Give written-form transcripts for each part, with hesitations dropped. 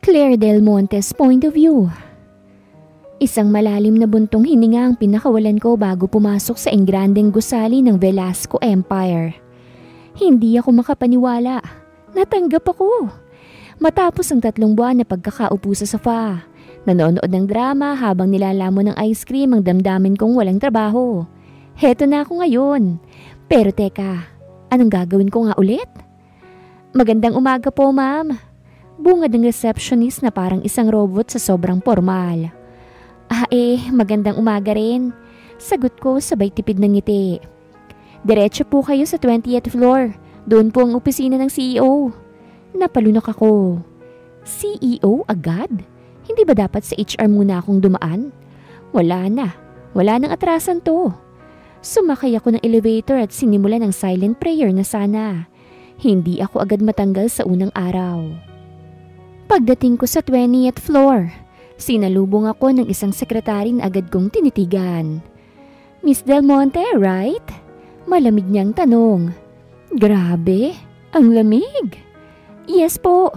Claire Del Monte's point of view. Isang malalim na buntong hininga ang pinakawalan ko bago pumasok sa engrandeng gusali ng Velasco Empire. Hindi ako makapaniwala. Natanggap ako. Matapos ang 3 buwan na pagkakaupo sa sofa, nanonood ng drama habang nilalamon ng ice cream ang damdamin kong walang trabaho. Heto na ako ngayon. Pero teka, anong gagawin ko nga ulit? Magandang umaga po, ma'am. Bungad ng receptionist na parang isang robot sa sobrang formal. Magandang umaga rin. Sagot ko sabay tipid ng ngiti. Diretso po kayo sa 20th floor. Doon po ang opisina ng CEO. Napalunok ako. CEO agad? Hindi ba dapat sa HR muna akong dumaan? Wala na. Wala nang atrasan to. Sumakay ako ng elevator at sinimulan ng silent prayer na sana hindi ako agad matanggal sa unang araw. Pagdating ko sa 20th floor, sinalubong ako ng isang sekretary na agad kong tinitigan. Miss Del Monte, right? Malamig niyang tanong. Grabe, ang lamig. Yes po.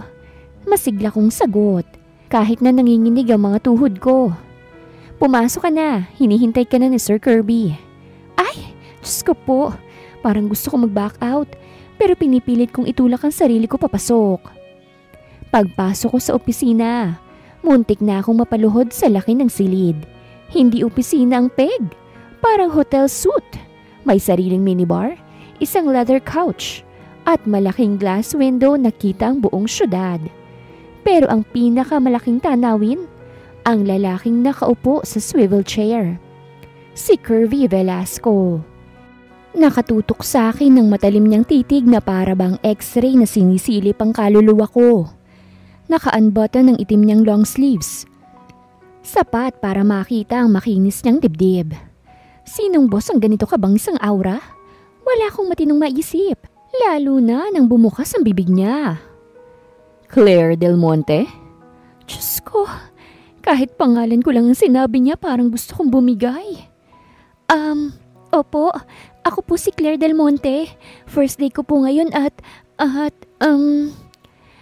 Masigla kong sagot, kahit na nanginginig ang mga tuhod ko. Pumasok ka na, hinihintay ka na ni Sir Kirby. Ay, Diyos ko po, parang gusto ko mag-back out, pero pinipilit kong itulak ang sarili ko papasok. Pagpasok ko sa opisina, muntik na akong mapaluhod sa laki ng silid. Hindi opisina ang peg, parang hotel suite. May sariling minibar, isang leather couch, at malaking glass window na kita ang buong syudad. Pero ang pinakamalaking tanawin, ang lalaking nakaupo sa swivel chair. Si Kirby Velasco. Nakatutok sa akin ng matalim niyang titig na para bang x-ray na sinisilip ang kaluluwa ko. Naka-unbutton ng itim niyang long sleeves. Sapat para makita ang makinis niyang dibdib. Sinong boss ang ganito kabangsang aura? Wala akong matinong maisip, lalo na nang bumukas ang bibig niya. Claire Del Monte? Diyos ko, kahit pangalan ko lang ang sinabi niya parang gusto kong bumigay. Opo, ako po si Claire Del Monte. First day ko po ngayon at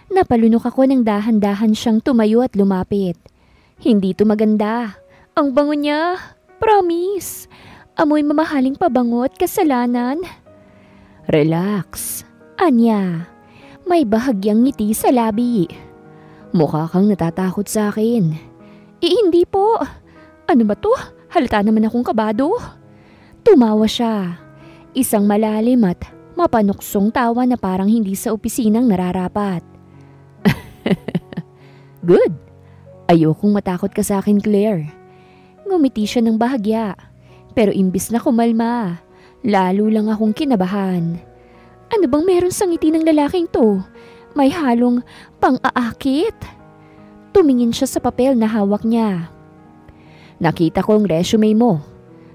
napalunok ako ng dahan-dahan siyang tumayo at lumapit. Hindi to maganda. Ang bango niya. Promise. Amoy mamahaling pabango at kasalanan. Relax. Anya. May bahagyang ngiti sa labi. Mukha kang natatakot sa akin. Hindi po. Ano ba to? Halata naman akong kabado. Tumawa siya. Isang malalim at mapanuksong tawa na parang hindi sa opisinang nararapat. Good. Ayokong matakot ka sa akin, Claire. Ngumiti siya ng bahagya. Pero imbis na kumalma, lalo lang akong kinabahan. Ano bang meron sa ngiti ng lalaking to? May halong pang-aakit. Tumingin siya sa papel na hawak niya. Nakita ko ang resume mo.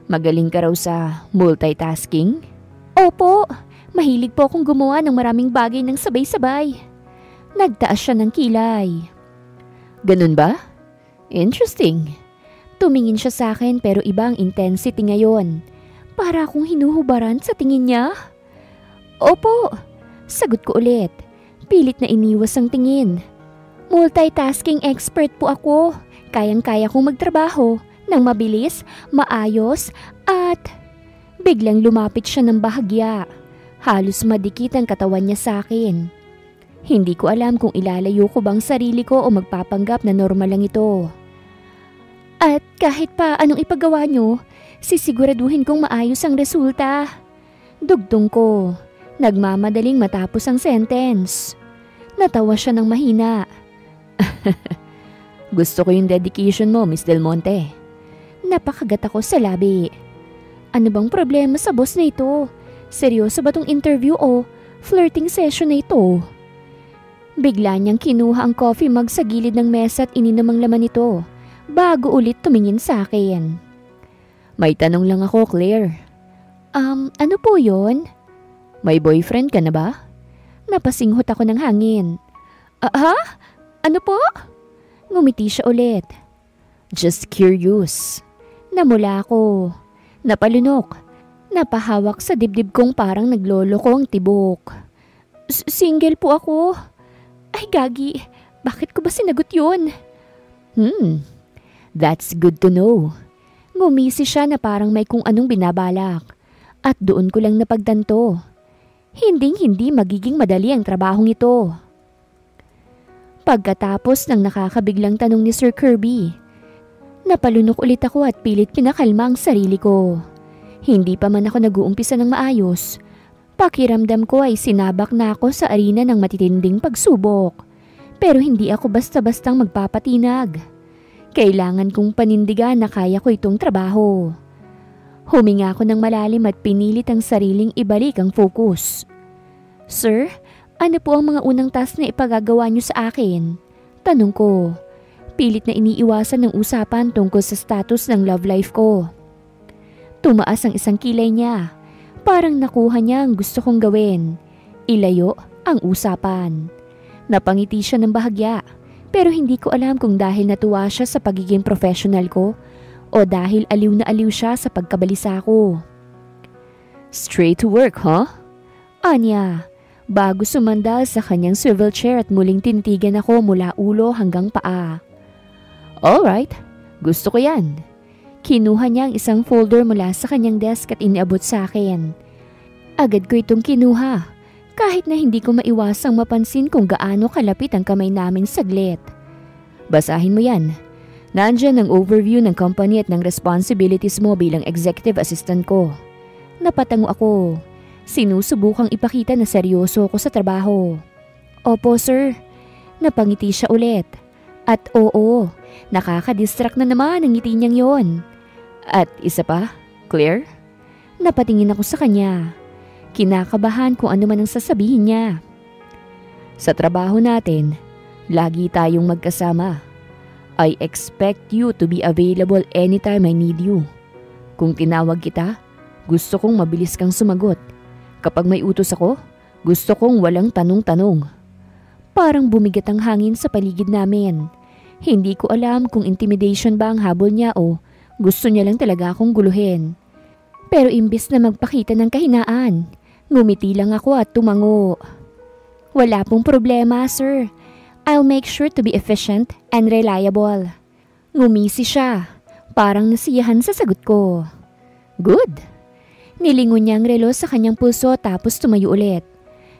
Magaling ka raw sa multitasking? Opo, mahilig po akong gumawa ng maraming bagay ng sabay-sabay. Nagtaas siya ng kilay. Ganun ba? Interesting. Tumingin siya sa akin pero iba ang intensity ngayon. Para akong hinuhubaran sa tingin niya. Opo, sagot ko ulit. Pilit na iniwas ang tingin. Multitasking expert po ako. Kayang-kaya kong magtrabaho ng mabilis, maayos at... Biglang lumapit siya ng bahagya. Halos madikit ang katawan niya sa akin. Hindi ko alam kung ilalayo ko bang sarili ko o magpapanggap na normal lang ito. At kahit pa anong ipagawa niyo, sisiguraduhin kong maayos ang resulta. Dugtong ko, nagmamadaling matapos ang sentence. Natawa siya ng mahina. Gusto ko yung dedication mo, Miss Del Monte. Napakagat ako sa labi. Ano bang problema sa boss na ito? Seryoso ba tong interview o flirting session na ito? Bigla niyang kinuha ang coffee mug sa gilid ng mesa at ininom ang laman nito bago ulit tumingin sa akin. May tanong lang ako, Claire. Ano po yon? May boyfriend ka na ba? Napasinghot ako ng hangin. Ano po? Ngumiti siya ulit. Just curious. Namula ako. Napalunok. Napahawak sa dibdib kong parang naglolo ko ang tibok. Single po ako. Ay gagi, bakit ko ba sinagot yun? That's good to know. Ngumisi siya na parang may kung anong binabalak. At doon ko lang napagtanto. Hindi magiging madali ang trabahong ito. Pagkatapos ng nakakabiglang tanong ni Sir Kirby, napalunok ulit ako at pilit pinakalma ang sarili ko. Hindi pa man ako nag-uumpisa ng maayos. Pakiramdam ko ay sinabak na ako sa arena ng matitinding pagsubok. Pero hindi ako basta-bastang magpapatinag. Kailangan kong panindigan na kaya ko itong trabaho. Huminga ako ng malalim at pinilit ang sariling ibalik ang focus. Sir, ano po ang mga unang task na ipagagawa niyo sa akin? Tanong ko. Pilit na iniiwasan ng usapan tungkol sa status ng love life ko. Tumaas ang isang kilay niya. Parang nakuha niya ang gusto kong gawin. Ilayo ang usapan. Napangiti siya ng bahagya, pero hindi ko alam kung dahil natuwa siya sa pagiging professional ko o dahil aliw na aliw siya sa pagkabalisa ko. Straight to work, huh? Anya, bago sumandal sa kanyang swivel chair at muling tintigan ako mula ulo hanggang paa. Alright, gusto ko yan. Kinuha niya ang isang folder mula sa kanyang desk at iniabot sa akin. Agad ko itong kinuha, kahit na hindi ko maiwasang mapansin kung gaano kalapit ang kamay namin saglit. Basahin mo yan. Nandiyan ang overview ng company at ng responsibilities mo bilang executive assistant ko. Napatango ako. Sinusubukang ipakita na seryoso ako sa trabaho. Opo sir. Napangiti siya ulit. At oo, nakakadistract na naman ang ngiti niyang yon. At isa pa, clear? Napatingin ako sa kanya. Kinakabahan kung ano man ang sasabihin niya. Sa trabaho natin, lagi tayong magkasama. I expect you to be available anytime I need you. Kung tinawag kita, gusto kong mabilis kang sumagot. Kapag may utos ako, gusto kong walang tanong-tanong. Parang bumigat ang hangin sa paligid namin. Hindi ko alam kung intimidation ba ang habol niya o gusto niya lang talaga akong guluhin. Pero imbis na magpakita ng kahinaan, ngumiti lang ako at tumango. Wala pong problema, sir. I'll make sure to be efficient and reliable. Ngumisi siya, parang nasiyahan sa sagot ko. Good. Nilingon niya ang relo sa kanyang pulso tapos tumayo ulit.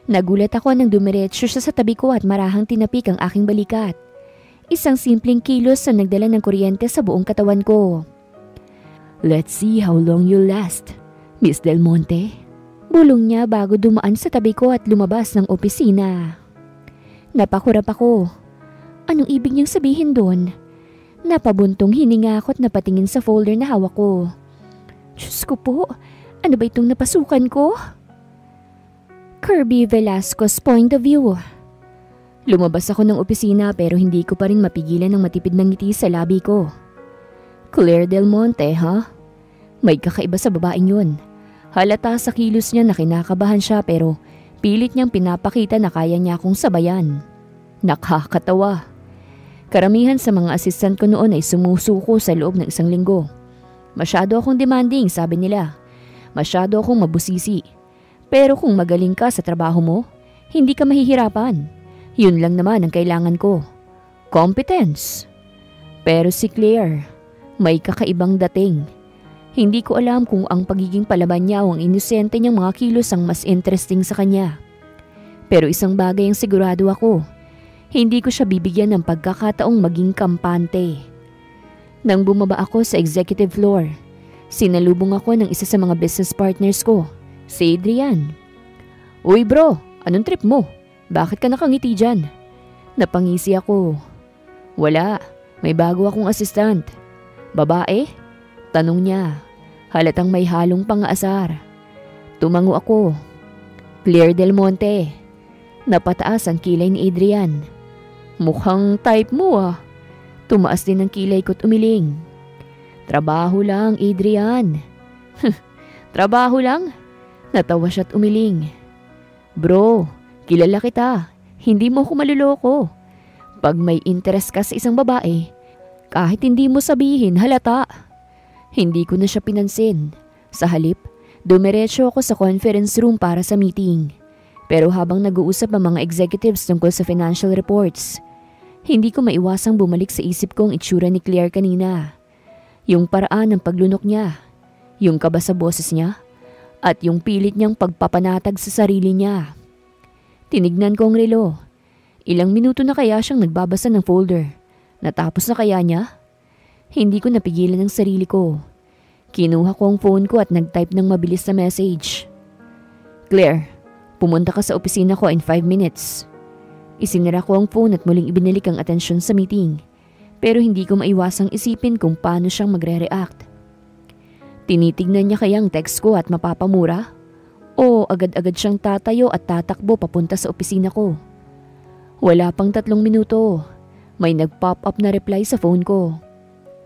Nagulat ako nang dumiretso siya sa tabi ko at marahang tinapik ang aking balikat. Isang simpleng kilos na nagdala ng kuryente sa buong katawan ko. Let's see how long you'll last, Miss Del Monte. Bulong niya bago dumaan sa tabi ko at lumabas ng opisina. Napakurap ako. Anong ibig niyang sabihin doon? Napabuntong hininga ako at napatingin sa folder na hawak ko. Diyos ko po, ano ba itong napasukan ko? Kirby Velasco's point of view. Lumabas ako ng opisina pero hindi ko pa rin mapigilan ng matipid ng ngiti sa labi ko. Claire Del Monte, ha? May kakaiba sa babaeng yun. Halata sa kilos niya na kinakabahan siya pero pilit niyang pinapakita na kaya niya akong sabayan. Nakakatawa. Karamihan sa mga assistant ko noon ay sumusuko sa loob ng isang linggo. Masyado akong demanding, sabi nila. Masyado akong mabusisi. Pero kung magaling ka sa trabaho mo, hindi ka mahihirapan. Yun lang naman ang kailangan ko. Competence. Pero si Claire, may kakaibang dating. Hindi ko alam kung ang pagiging palaban niya o ang inosente niyang mga kilos ang mas interesting sa kanya. Pero isang bagay ang sigurado ako. Hindi ko siya bibigyan ng pagkakataong maging kampante. Nang bumaba ako sa executive floor, sinalubong ako ng isa sa mga business partners ko, si Adrian. Uy bro, anong trip mo? Bakit ka nakangiti dyan? Napangisi ako. Wala, may bago akong assistant. Babae? Tanong niya. Halatang may halong pang-aasar. Tumango ako. Claire Del Monte. Napataas ang kilay ni Adrian. Mukhang type mo ah. Tumaas din ang kilay ko't umiling. Trabaho lang, Adrian. Trabaho lang? Natawa siya't umiling. Bro, kilala kita. Hindi mo ako maluloko. Pag may interest ka sa isang babae, kahit hindi mo sabihin, halata. Hindi ko na siya pinansin. Sa halip, dumiretso ako sa conference room para sa meeting. Pero habang nag-uusap ang mga executives tungkol sa financial reports, hindi ko maiwasang bumalik sa isip kong itsura ni Claire kanina. Yung paraan ng paglunok niya, yung kaba sa boses niya, at yung pilit niyang pagpapanatag sa sarili niya. Tinignan ko ang relo. Ilang minuto na kaya siyang nagbabasa ng folder. Natapos na kaya niya? Hindi ko napigilan ang sarili ko. Kinuha ko ang phone ko at nag-type ng mabilis na message. Claire, pumunta ka sa opisina ko in 5 minutes. Isinara ko ang phone at muling ibinalik ang atensyon sa meeting. Pero hindi ko maiwasang isipin kung paano siyang magre-react. Tinitignan niya kaya ang text ko at mapapamura? O agad-agad siyang tatayo at tatakbo papunta sa opisina ko? Wala pang 3 minuto. May nag-pop up na reply sa phone ko.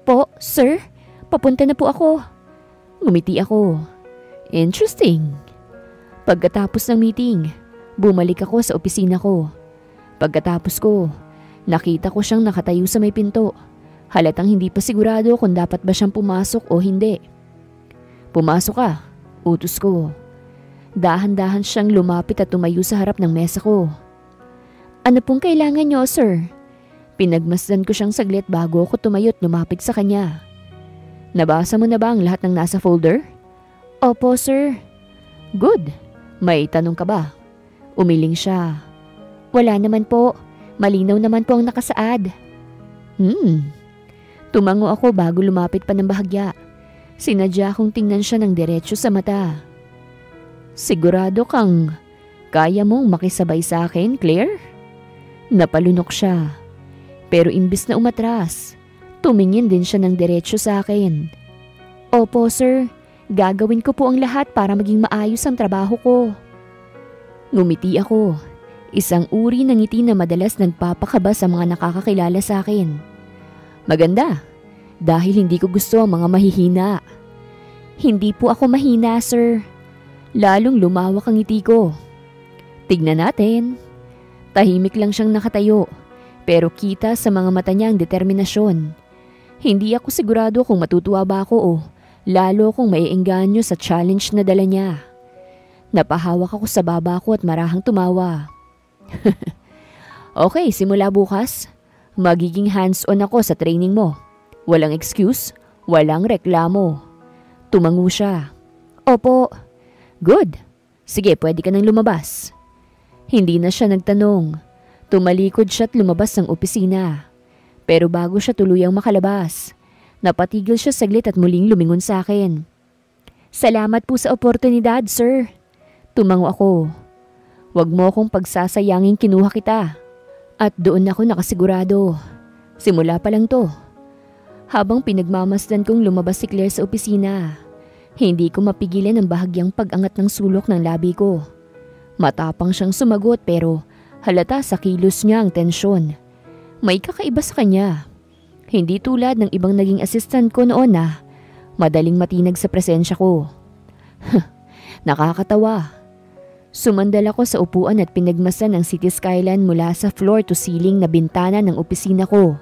Po, sir? Papunta na po ako. Ngumiti ako. Interesting. Pagkatapos ng meeting, bumalik ako sa opisina ko. Pagkatapos ko, nakita ko siyang nakatayo sa may pinto. Halatang hindi pa sigurado kung dapat ba siyang pumasok o hindi. Pumasok ka, utos ko. Dahan-dahan siyang lumapit at tumayo sa harap ng mesa ko. Ano pong kailangan niyo, sir? Pinagmasdan ko siyang saglit bago ako tumayo at lumapit sa kanya. Nabasa mo na ba ang lahat ng nasa folder? Opo, sir. Good. May tanong ka ba? Umiling siya. Wala naman po. Malinaw naman po ang nakasaad. Tumango ako bago lumapit pa ng bahagya. Sinadya kong tingnan siya ng diretso sa mata. Sigurado kang kaya mong makisabay sa akin, Claire? Napalunok siya. Pero imbis na umatras, tumingin din siya ng diretso sa akin. Opo, sir. Gagawin ko po ang lahat para maging maayos ang trabaho ko. Ngumiti ako. Isang uri ng ngiti na madalas nagpapakaba sa mga nakakakilala sa akin. Maganda. Dahil hindi ko gusto ang mga mahihina. Hindi po ako mahina, sir. Lalong lumawak ang ngiti ko. Tignan natin. Tahimik lang siyang nakatayo, pero kita sa mga mata niya ang determinasyon. Hindi ako sigurado kung matutuwa ba ako o lalo kung maiengganyo sa challenge na dala niya. Napahawak ako sa baba ko at marahang tumawa. Okay, simula bukas. Magiging hands-on ako sa training mo. Walang excuse, walang reklamo. Tumango siya. Opo. Good. Sige, pwede ka nang lumabas. Hindi na siya nagtanong. Tumalikod siya at lumabas ng opisina. Pero bago siya tuluyang makalabas, napatigil siya saglit at muling lumingon sa akin. Salamat po sa oportunidad, sir. Tumango ako. Huwag mo akong pagsasayangin kinuha kita. At doon ako nakasigurado. Simula pa lang to. Habang pinagmamasdan kong lumabas si Claire sa opisina, hindi ko mapigilan ang bahagyang pag-angat ng sulok ng labi ko. Matapang siyang sumagot pero halata sa kilos niya ang tensyon. May kakaiba sa kanya. Hindi tulad ng ibang naging assistant ko noon na madaling matinag sa presensya ko. Nakakatawa. Sumandal ako sa upuan at pinagmasan ang city skyline mula sa floor to ceiling na bintana ng opisina ko.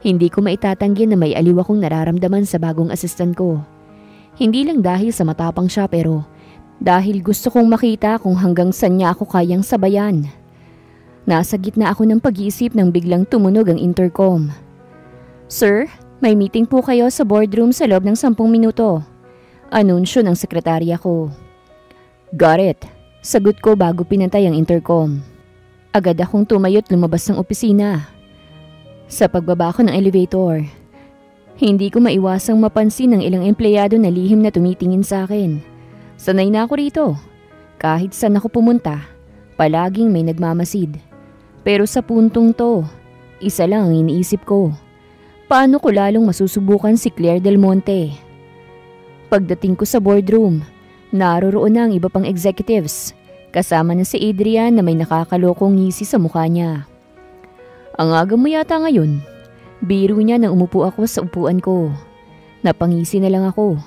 Hindi ko maitatanggi na may aliw akong nararamdaman sa bagong assistant ko. Hindi lang dahil sa matapang siya pero dahil gusto kong makita kung hanggang saan niya ako kayang sabayan. Nasa gitna ako ng pag-iisip nang biglang tumunog ang intercom. Sir, may meeting po kayo sa boardroom sa loob ng 10 minuto. Anunsyo ng sekretarya ko. Got it. Sagot ko bago pinatay ang intercom. Agad akong tumayo't lumabas ng opisina. Sa pagbaba ko ng elevator, hindi ko maiwasang mapansin ng ilang empleyado na lihim na tumitingin sa akin. Sanay na ako rito. Kahit saan ako pumunta, palaging may nagmamasid. Pero sa puntong to, isa lang ang iniisip ko. Paano ko lalong masusubukan si Claire Del Monte? Pagdating ko sa boardroom, naroroon na ang iba pang executives. Kasama na si Adrian na may nakakalokong ngisi sa mukha niya. Ang aga mo yata ngayon. Biro niya nang umupo ako sa upuan ko. Napangisi na lang ako.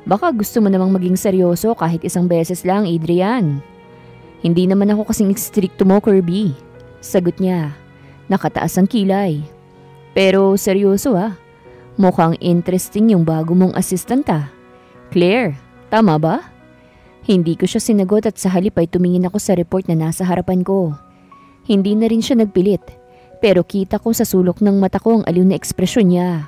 Baka gusto mo namang maging seryoso kahit isang beses lang, Adrian. Hindi naman ako kasing stricto mo, Kirby. Sagot niya. Nakataas ang kilay. Pero seryoso ah. Mukhang interesting yung bago mong assistant ah. Claire, tama ba? Hindi ko siya sinagot at sa halip ay tumingin ako sa report na nasa harapan ko. Hindi na rin siya nagpilit, pero kita ko sa sulok ng mata ko ang aliw na ekspresyon niya.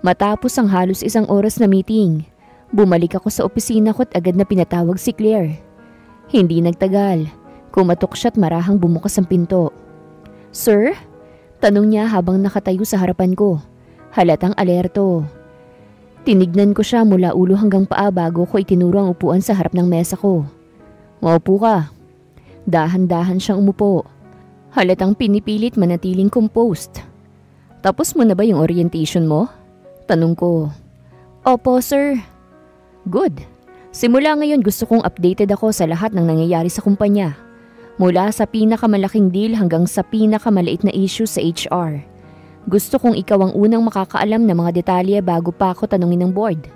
Matapos ang halos 1 oras na meeting, bumalik ako sa opisina ko at agad na pinatawag si Claire. Hindi nagtagal, kumatok siya at marahang bumukas ang pinto. "Sir?" Tanong niya habang nakatayo sa harapan ko. Halatang alerto. Tinignan ko siya mula ulo hanggang paa bago ko itinuro ang upuan sa harap ng mesa ko. "Maupo ka." Dahan-dahan siyang umupo. Halatang pinipilit manatiling composed. "Tapos mo na ba yung orientation mo?" Tanong ko. "Opo, sir." "Good. Simula ngayon gusto kong updated ako sa lahat ng nangyayari sa kumpanya. Mula sa pinakamalaking deal hanggang sa pinakamaliit na issue sa HR. Gusto kong ikaw ang unang makakaalam ng mga detalye bago pa ako tanungin ng board."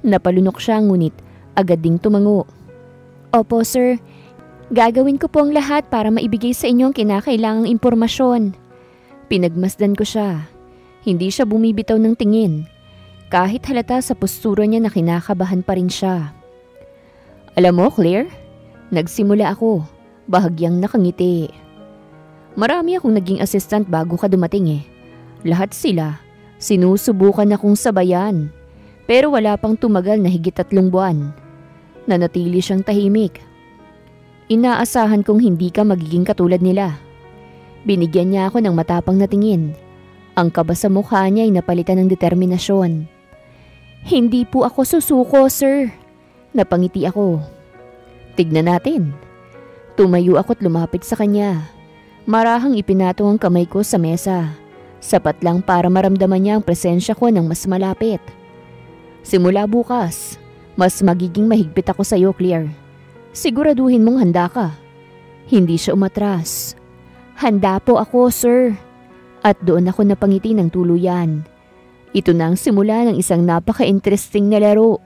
Napalunok siya ngunit agad ding tumango. "Opo, sir. Gagawin ko po ang lahat para maibigay sa inyo ang kinakailangang impormasyon." Pinagmasdan ko siya. Hindi siya bumibitaw ng tingin. Kahit halata sa postura niya na kinakabahan pa rin siya. "Alam mo, Claire?" Nagsimula ako, bahagyang nakangiti. "Marami akong naging assistant bago ka dumating eh. Lahat sila, sinusubukan akong sabayan. Pero wala pang tumagal na higit 3 buwan. Nanatili siyang tahimik. Inaasahan kong hindi ka magiging katulad nila." Binigyan niya ako ng matapang na tingin. Ang kaba sa mukha niya ay napalitan ng determinasyon. "Hindi po ako susuko, sir." Napangiti ako. "Tignan natin." Tumayo ako't lumapit sa kanya. Marahang ipinatong ang kamay ko sa mesa. Sapat lang para maramdaman niya ang presensya ko ng mas malapit. "Simula bukas, mas magiging mahigpit ako sa iyo, Claire. Siguraduhin mong handa ka." Hindi siya umatras. "Handa po ako, sir." At doon ako napangiti ng tuluyan. Ito na ang simula ng isang napaka-interesting na laro.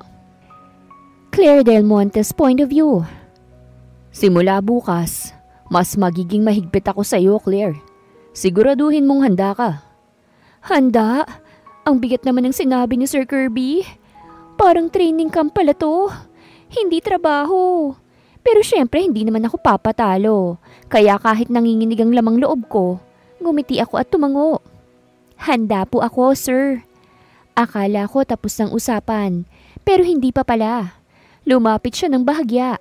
Claire Del Monte's point of view. "Simula bukas, mas magiging mahigpit ako sa iyo, Claire. Siguraduhin mong handa ka." "Handa? Ang bigat naman ng sinabi ni Sir Kirby. Parang training camp pala to. Hindi trabaho. Pero syempre hindi naman ako papatalo. Kaya kahit nanginginig ang lamang loob ko, ngumiti ako at tumango." "Handa po ako, sir." Akala ko tapos ng usapan, pero hindi pa pala. Lumapit siya ng bahagya.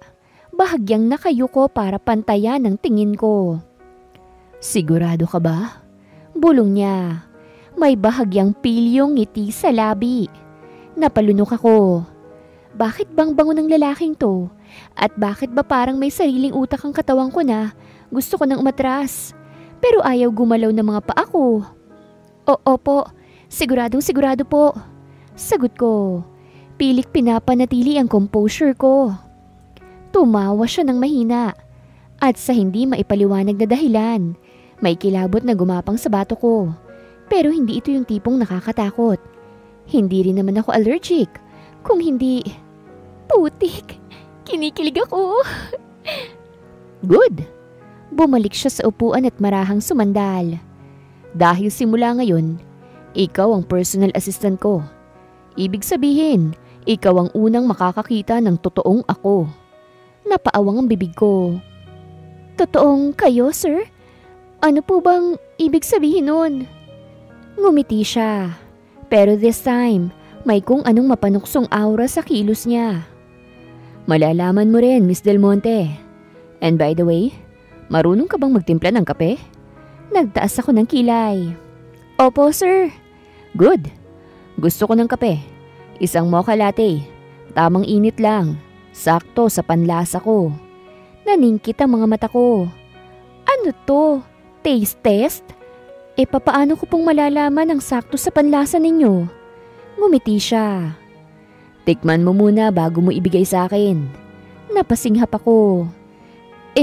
Bahagyang nakayuko para pantayan ang tingin ko. "Sigurado ka ba?" Bulong niya. May bahagyang pilyong ngiti sa labi. Napalunok ako. Bakit bang bango ng lalaking to? At bakit ba parang may sariling utak ang katawan ko na gusto ko nang umatras? Pero ayaw gumalaw ng mga paa ko. Opo, siguradong sigurado po." Sagot ko. Pilit pinapanatili ang composure ko. Tumawa siya ng mahina. At sa hindi maipaliwanag na dahilan, may kilabot na gumapang sa bato ko. Pero hindi ito yung tipong nakakatakot. Hindi rin naman ako allergic. Kung hindi... Putik! Kinikilig ako! "Good!" Bumalik siya sa upuan at marahang sumandal. "Dahil simula ngayon, ikaw ang personal assistant ko. Ibig sabihin, ikaw ang unang makakakita ng totoong ako." Napaawang ang bibig ko. "Totoong kayo, sir? Ano po bang ibig sabihin nun?" Ngumiti siya. Pero this time, may kung anong mapanuksong aura sa kilos niya. "Malalaman mo rin, Miss Del Monte. And by the way, marunong ka bang magtimpla ng kape?" Nagtaas ako ng kilay. "Opo, sir." "Good. Gusto ko ng kape. Isang mocha latte. Tamang init lang. Sakto sa panlasa ko." Naningkit ang mga mata ko. "Ano to? Taste test? Papaano ko pong malalaman ang sakto sa panlasa ninyo?" Ngumiti siya. "Tikman mo muna bago mo ibigay sa akin." Napasinghap ako.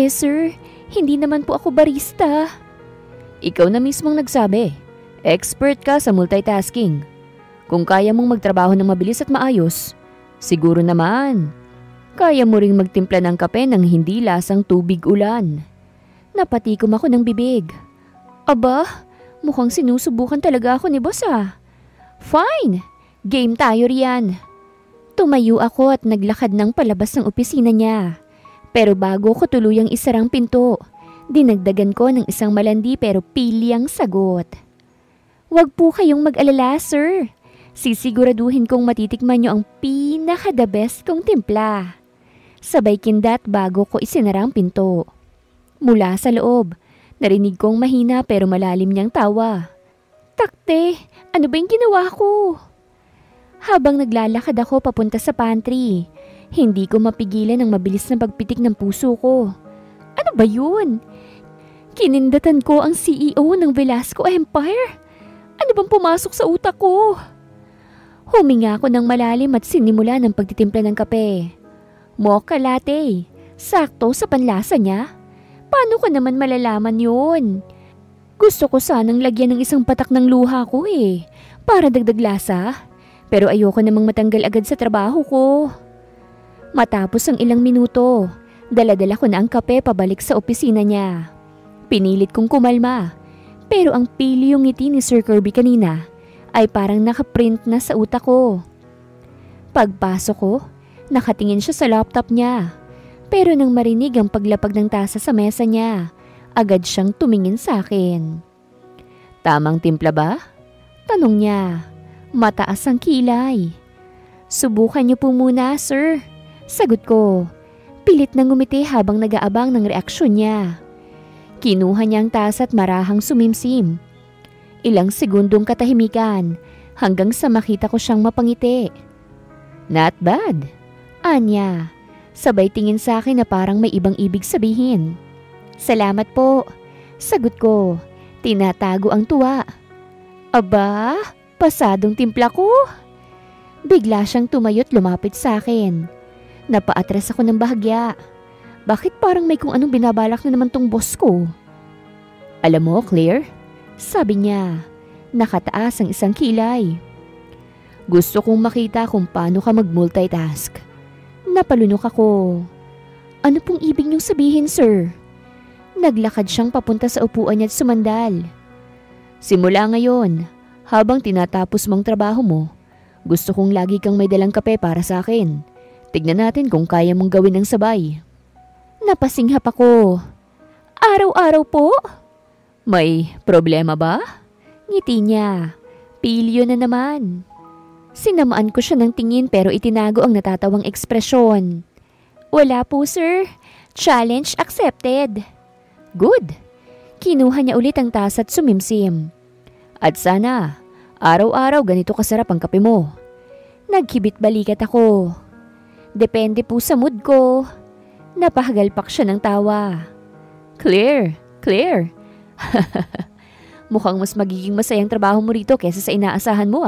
Sir, hindi naman po ako barista." "Ikaw na mismong nagsabi. Expert ka sa multitasking. Kung kaya mong magtrabaho ng mabilis at maayos, siguro naman, kaya mo ring magtimpla ng kape ng hindi lasang tubig ulan." Napatikom ako ng bibig. Aba, mukhang sinusubukan talaga ako ni boss ah. "Fine, game tayo riyan." Tumayo ako at naglakad ng palabas ng opisina niya. Pero bago ko tuluyang isarang pinto, dinagdagan ko ng isang malandi pero pilyang sagot. "Huwag po kayong mag-alala, sir. Sisiguraduhin kong matitikman niyo ang pinaka-the best kong timpla." Sabay kindat bago ko isinara ang pinto. Mula sa loob, narinig kong mahina pero malalim niyang tawa. "Takte, ano ba yung ginawa ko?" Habang naglalakad ako papunta sa pantry, hindi ko mapigilan ang mabilis na pagpitik ng puso ko. Ano ba yun? Kinindatan ko ang CEO ng Velasco Empire? Ano bang pumasok sa utak ko? Huminga ako ng malalim at sinimula ng pagtitimpla ng kape. Mocha latte, sakto sa panlasa niya. Paano ko naman malalaman yun? Gusto ko sanang lagyan ng isang patak ng luha ko para dagdag lasa. Pero ayoko namang matanggal agad sa trabaho ko. Matapos ang ilang minuto, dala-dala ko na ang kape pabalik sa opisina niya. Pinilit kong kumalma, pero ang pilyong ngiti ni Sir Kirby kanina ay parang nakaprint na sa utak ko. Pagpasok ko, nakatingin siya sa laptop niya. Pero nang marinig ang paglapag ng tasa sa mesa niya, agad siyang tumingin sa akin. "Tamang timpla ba?" Tanong niya. Mataas ang kilay. "Subukan niyo po muna, sir." Sagot ko. Pilit na ngumiti habang nag-aabang ng reaksyon niya. Kinuha niya ang tasa at marahang sumimsim. Ilang segundong katahimikan hanggang sa makita ko siyang mapangiti. "Not bad," anya. Sabay tingin sa akin na parang may ibang ibig sabihin. "Salamat po," sagot ko. Tinatago ang tuwa. "Aba, pasadong timpla ko." Bigla siyang tumayo't lumapit sa akin. Napaatras ako ng bahagya. Bakit parang may kung anong binabalak na naman tong boss ko? "Alam mo, Claire," sabi niya, nakataas ang isang kilay. "Gusto kong makita kung paano ka mag-multitask." Napalunok ako. "Ano pong ibig niyong sabihin, sir?" Naglakad siyang papunta sa upuan niya at sumandal. "Simula ngayon, habang tinatapos mong trabaho mo, gusto kong lagi kang may dalang kape para sa akin. Tignan natin kung kaya mong gawin ng sabay." Napasinghap ako. "Araw-araw po?" "May problema ba?" Ngiti niya. Pilyo na naman. Sinamaan ko siya ng tingin pero itinago ang natatawang ekspresyon. "Wala po, sir. Challenge accepted." "Good." Kinuha niya ulit ang tasa at sumimsim. "At sana, araw-araw ganito kasarap ang kape mo." Nagkibit balikat ako. "Depende po sa mood ko." Napahagalpak siya ng tawa. Claire. Mukhang mas magiging masayang trabaho mo rito kaysa sa inaasahan mo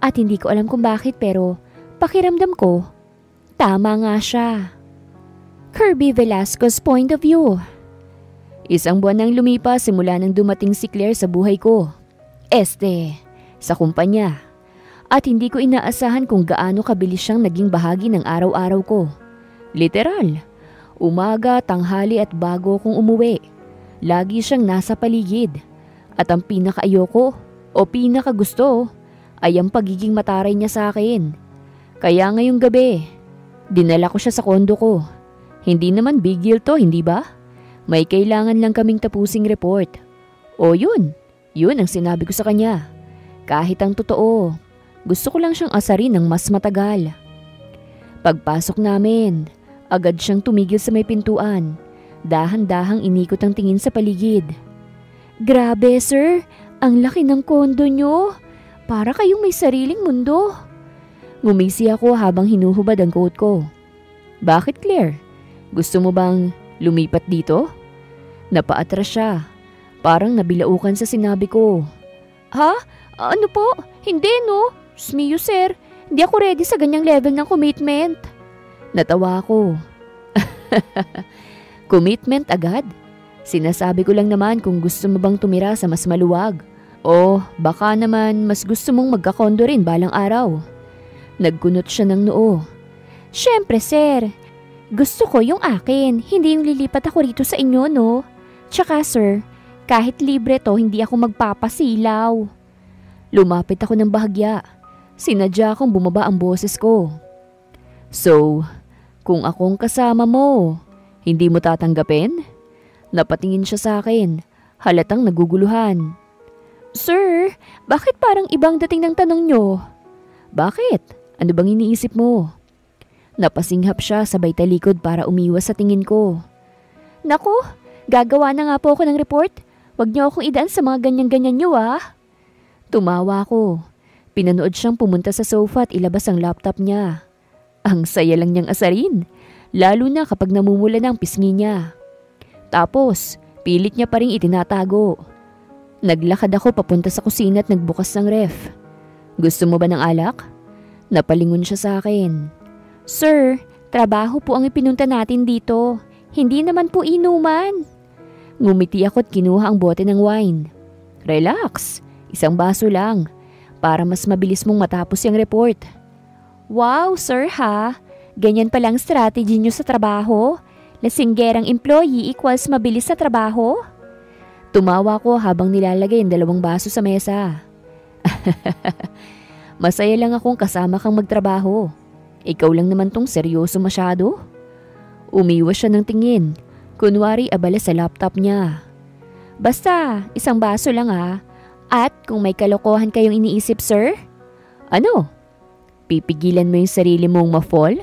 At hindi ko alam kung bakit pero pakiramdam ko, tama nga siya. Kirby Velasco's point of view. Isang buwan nang lumipas simula nang dumating si Claire sa buhay ko. Sa kumpanya. At hindi ko inaasahan kung gaano kabilis siyang naging bahagi ng araw-araw ko. Literal. Umaga, tanghali at bago kong umuwi. Lagi siyang nasa paligid. At ang pinakaayoko o pinakagusto ay ang pagiging mataray niya sa akin. Kaya ngayong gabi, dinala ko siya sa kondo ko. Hindi naman big deal to, hindi ba? May kailangan lang kaming tapusing report. O yun ang sinabi ko sa kanya. Kahit ang totoo, gusto ko lang siyang asarin ng mas matagal. Pagpasok namin, agad siyang tumigil sa may pintuan. Dahan-dahang inikot ang tingin sa paligid. "Grabe, sir, ang laki ng kondo niyo. Para kayong may sariling mundo." Ngumisi ako habang hinuhubad ang coat ko. "Bakit, Claire? Gusto mo bang lumipat dito?" Napaatras siya. Parang nabilaukan sa sinabi ko. "Ha? Ano po? Hindi no? Smiyo, sir. Hindi ako ready sa ganyang level ng commitment." Natawa ako. "Commitment agad? Sinasabi ko lang naman kung gusto mo bang tumira sa mas maluwag. O baka naman mas gusto mong magkakondo rin balang araw." Nagkunot siya ng noo. "Syempre, sir. Gusto ko yung akin, hindi yung lilipat ako rito sa inyo, no? Tsaka, sir, kahit libre to, hindi ako magpapasilaw." Lumapit ako ng bahagya. Sinadya kong bumaba ang boses ko. So, kung akong kasama mo, hindi mo tatanggapin? Napatingin siya sa akin, halatang naguguluhan. Sir, bakit parang ibang dating ng tanong nyo? Bakit? Ano bang iniisip mo? Napasinghap siya sabay talikod para umiwas sa tingin ko. Naku, gagawa na nga po ako ng report. Huwag niyo akong idaan sa mga ganyan-ganyan niyo ah. Tumawa ko. Pinanood siyang pumunta sa sofa at ilabas ang laptop niya. Ang saya lang niyang asarin, lalo na kapag namumula na ang pisngi niya. Tapos, pilit niya pa rin itinatago. Naglakad ako papunta sa kusina at nagbukas ng ref. Gusto mo ba ng alak? Napalingon siya sa akin. Sir, trabaho po ang ipinunta natin dito. Hindi naman po inuman. Ngumiti ako at kinuha ang bote ng wine. Relax, isang baso lang, para mas mabilis mong matapos yung report. Wow, sir ha? Ganyan palang strategy nyo sa trabaho? Lasinggerang employee equals mabilis sa trabaho? Tumawa ko habang nilalagay ang 2 baso sa mesa. Masaya lang akong kasama kang magtrabaho. Ikaw lang naman tong seryoso masyado. Umiwas siya ng tingin, kunwari abala sa laptop niya. Basta, isang baso lang ha. At kung may kalokohan kayong iniisip, sir? Ano? Pipigilan mo yung sarili mong ma-fall?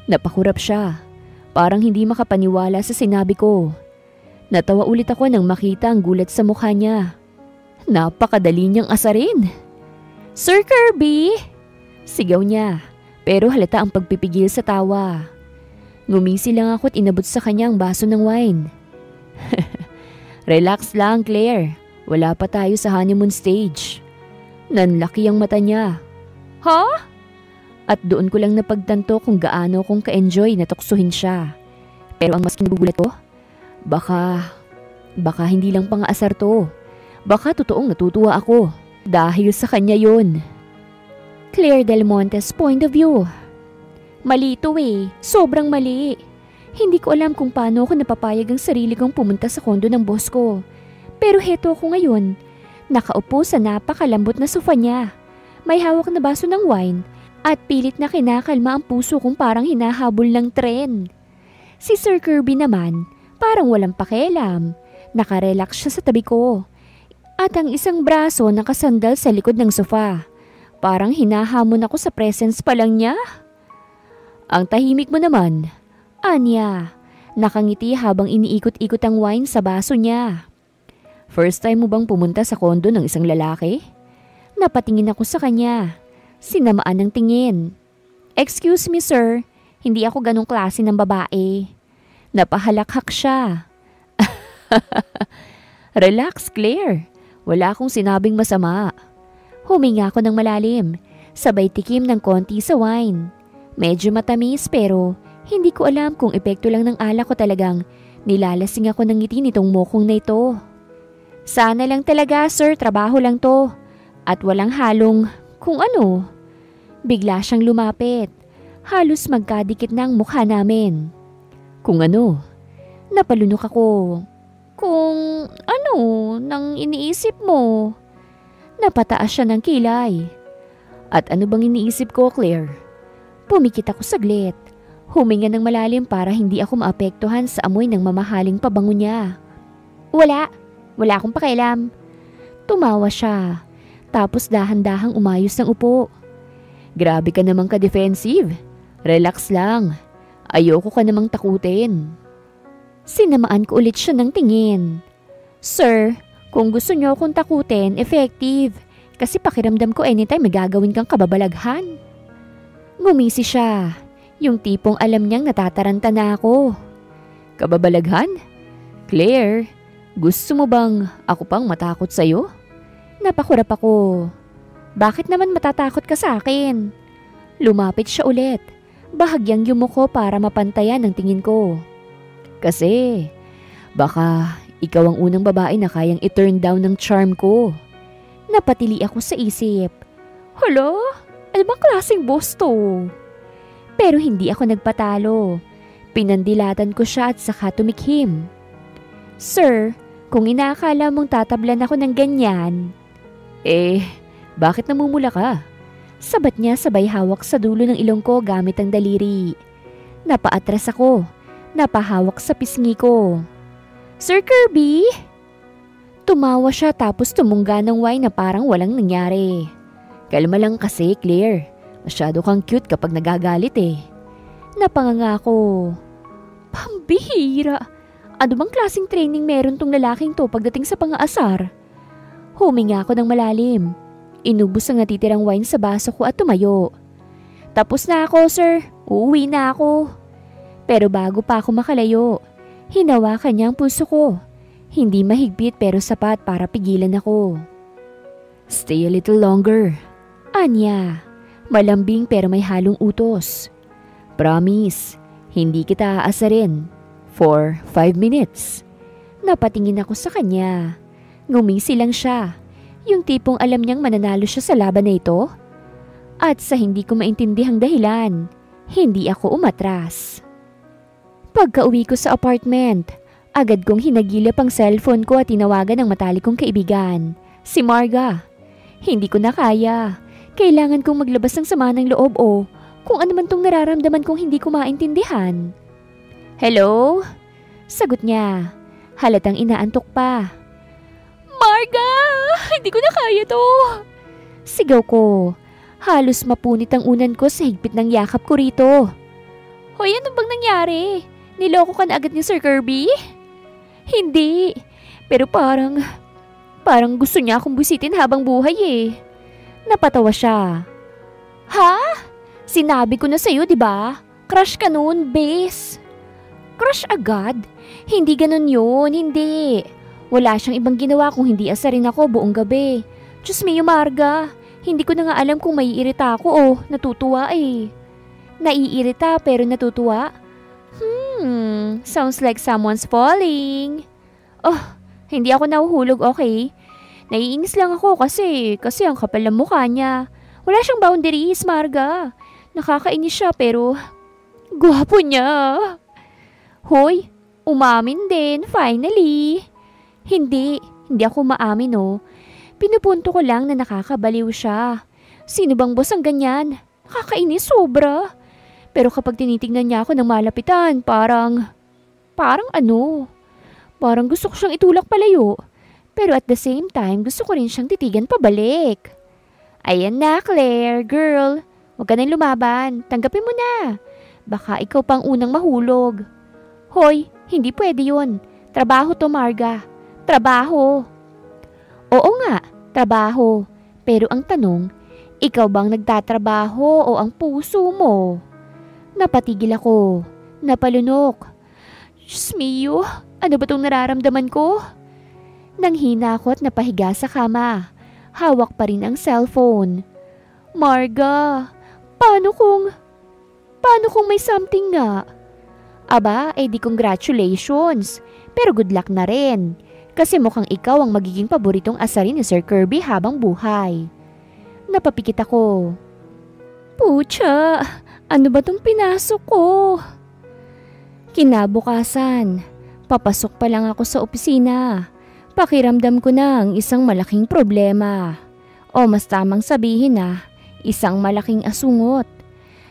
Napakurap siya, parang hindi makapaniwala sa sinabi ko. Natawa ulit ako nang makita ang gulat sa mukha niya. Napakadali niyang asarin. Sir Kirby! Sigaw niya, pero halata ang pagpipigil sa tawa. Ngumisi lang ako at inabot sa kanya ang baso ng wine. Relax lang, Claire. Wala pa tayo sa honeymoon stage. Nanlaki ang mata niya. Ha? At doon ko lang napagtanto kung gaano kong ka-enjoy na tuksuhin siya. Pero ang mas kinagugulat ko, baka hindi lang pang-aasar to. Baka totoong natutuwa ako. Dahil sa kanya yun. Claire Del Monte's point of view. Mali ito eh. Sobrang mali. Hindi ko alam kung paano ako napapayag ang sarili kong pumunta sa kondo ng boss ko. Pero heto ako ngayon. Nakaupo sa napakalambot na sofa niya. May hawak na baso ng wine at pilit na kinakalma ang puso kong parang hinahabol ng tren. Si Sir Kirby naman, parang walang pakialam. Nakarelax siya sa tabi ko. At ang isang braso nakasandal sa likod ng sofa. Parang hinahamon ako sa presence pa lang niya. Ang tahimik mo naman. Anya, nakangiti habang iniikot-ikot ang wine sa baso niya. First time mo bang pumunta sa kondo ng isang lalaki? Napatingin ako sa kanya. Sinamaan ng tingin. Excuse me sir, hindi ako ganong klase ng babae. Napahalakhak siya. Relax Claire, wala akong sinabing masama. Huminga ako ng malalim, sabay tikim ng konti sa wine. Medyo matamis pero hindi ko alam kung epekto lang ng alak ko talagang nilalasing ako ng ngiti nitong mokong na ito. Sana lang talaga sir, trabaho lang to. At walang halong kung ano. Bigla siyang lumapit. Halos magkadikit na ang mukha namin. Kung ano? Napalunok ako. Kung ano nang iniisip mo? Napataas siya ng kilay. At ano bang iniisip ko, Claire? Pumikit ako saglit. Huminga ng malalim para hindi ako maapektuhan sa amoy ng mamahaling pabango niya. Wala akong pakialam. Tumawa siya. Tapos dahan-dahang umayos ng upo. Grabe ka namang ka-defensive. Relax lang. Ayoko ka namang takutin. Sinamaan ko ulit siya ng tingin. Sir, kung gusto niyo akong takutin, effective. Kasi pakiramdam ko anytime may gagawin kang kababalaghan. Ngumisi siya. Yung tipong alam niyang natataranta na ako. Kababalaghan? Claire, gusto mo bang ako pang matakot sa'yo? Napakurap ako. Bakit naman matatakot ka sa akin? Lumapit siya ulit. Bahagyang yumuko para mapantayan ang tingin ko. Kasi, baka ikaw ang unang babae na kayang i-turn down ng charm ko. Napatili ako sa isip. Hala? Ano bang klaseng boss to? Pero hindi ako nagpatalo. Pinandilatan ko siya at saka tumikhim. Sir, kung inaakala mong tatablan ako ng ganyan, bakit namumula ka? Sabat niya sabay hawak sa dulo ng ilong ko gamit ang daliri. Napaatras ako, napahawak sa pisngi ko. Sir Kirby? Tumawa siya tapos tumungga ng wine na parang walang nangyari. Kalma lang kasi, Claire. Masyado kang cute kapag nagagalit eh. Napanganga ko. Pambihira. Ano bang klaseng training meron tong lalaking to pagdating sa pang-aasar? Huminga ako ng malalim. Inubos ang natitirang wine sa baso ko at tumayo. Tapos na ako, sir. Uuwi na ako. Pero bago pa ako makalayo, hinawakan niya ang puso ko. Hindi mahigpit pero sapat para pigilan ako. Stay a little longer. Anya, malambing pero may halong utos. Promise, hindi kita aasarin. For 5 minutes. Napatingin ako sa kanya. Ngumisi lang siya. Yung tipong alam niyang mananalo siya sa laban na ito. At sa hindi ko maintindihang dahilan, hindi ako umatras. Pagka-uwi ko sa apartment, agad kong hinagilap ang cellphone ko at tinawagan ang matalik kong kaibigan, si Marga. Hindi ko na kaya. Kailangan kong maglabas ng sama ng loob o kung ano man tong nararamdaman kong hindi ko maintindihan. Hello? Sagot niya. Halatang inaantok pa. Marga! Hindi ko na kaya to! Sigaw ko. Halos mapunit ang unan ko sa higpit ng yakap ko rito. Hoy, ano bang nangyari? Niloko ka na agad ni Sir Kirby? Hindi. Pero parang gusto niya akong busitin habang buhay eh. Napatawa siya. Ha? Sinabi ko na sa'yo, diba? Crush ka nun, bes. Crush agad? Hindi ganun yun, hindi. Wala siyang ibang ginawa kung hindi asarin ako buong gabi. Diyos mio, Marga. Hindi ko na nga alam kung maiirita ako o natutuwa eh. Naiirita pero natutuwa? Sounds like someone's falling. Oh, hindi ako nahuhulog, okay? Naiinis lang ako kasi ang kapal ng mukha niya. Wala siyang boundaries, Marga. Nakakainis siya pero gwapo niya. Hoy, umamin din, finally. Hindi ako maamin oh. Pinupunto ko lang na nakakabaliw siya. Sino bang boss ang ganyan? Nakakainis sobra. Pero kapag tinitingnan niya ako ng malapitan, parang gusto ko siyang itulak palayo. Pero at the same time, gusto ko rin siyang titigan pabalik. Ayan na, Claire, girl. Huwag ka nang lumaban. Tanggapin mo na. Baka ikaw pang unang mahulog. Hoy, hindi pwede yun. Trabaho to, Marga. Trabaho. Oo nga, trabaho. Pero ang tanong, ikaw bang nagtatrabaho o ang puso mo? Napatigil ako. Napalunok. Diyos mio, ano ba itong nararamdaman ko? Nanghina ako at napahiga sa kama. Hawak pa rin ang cellphone. Marga, paano kung may something nga? Aba, di congratulations. Pero good luck na rin. Kasi mukhang ikaw ang magiging paboritong asarin ni Sir Kirby habang buhay. Napapikit ako. Pucha, ano ba tong pinasok ko? Kinabukasan, papasok pa lang ako sa opisina. Pakiramdam ko na ang isang malaking problema. O mas tamang sabihin na, isang malaking asungot.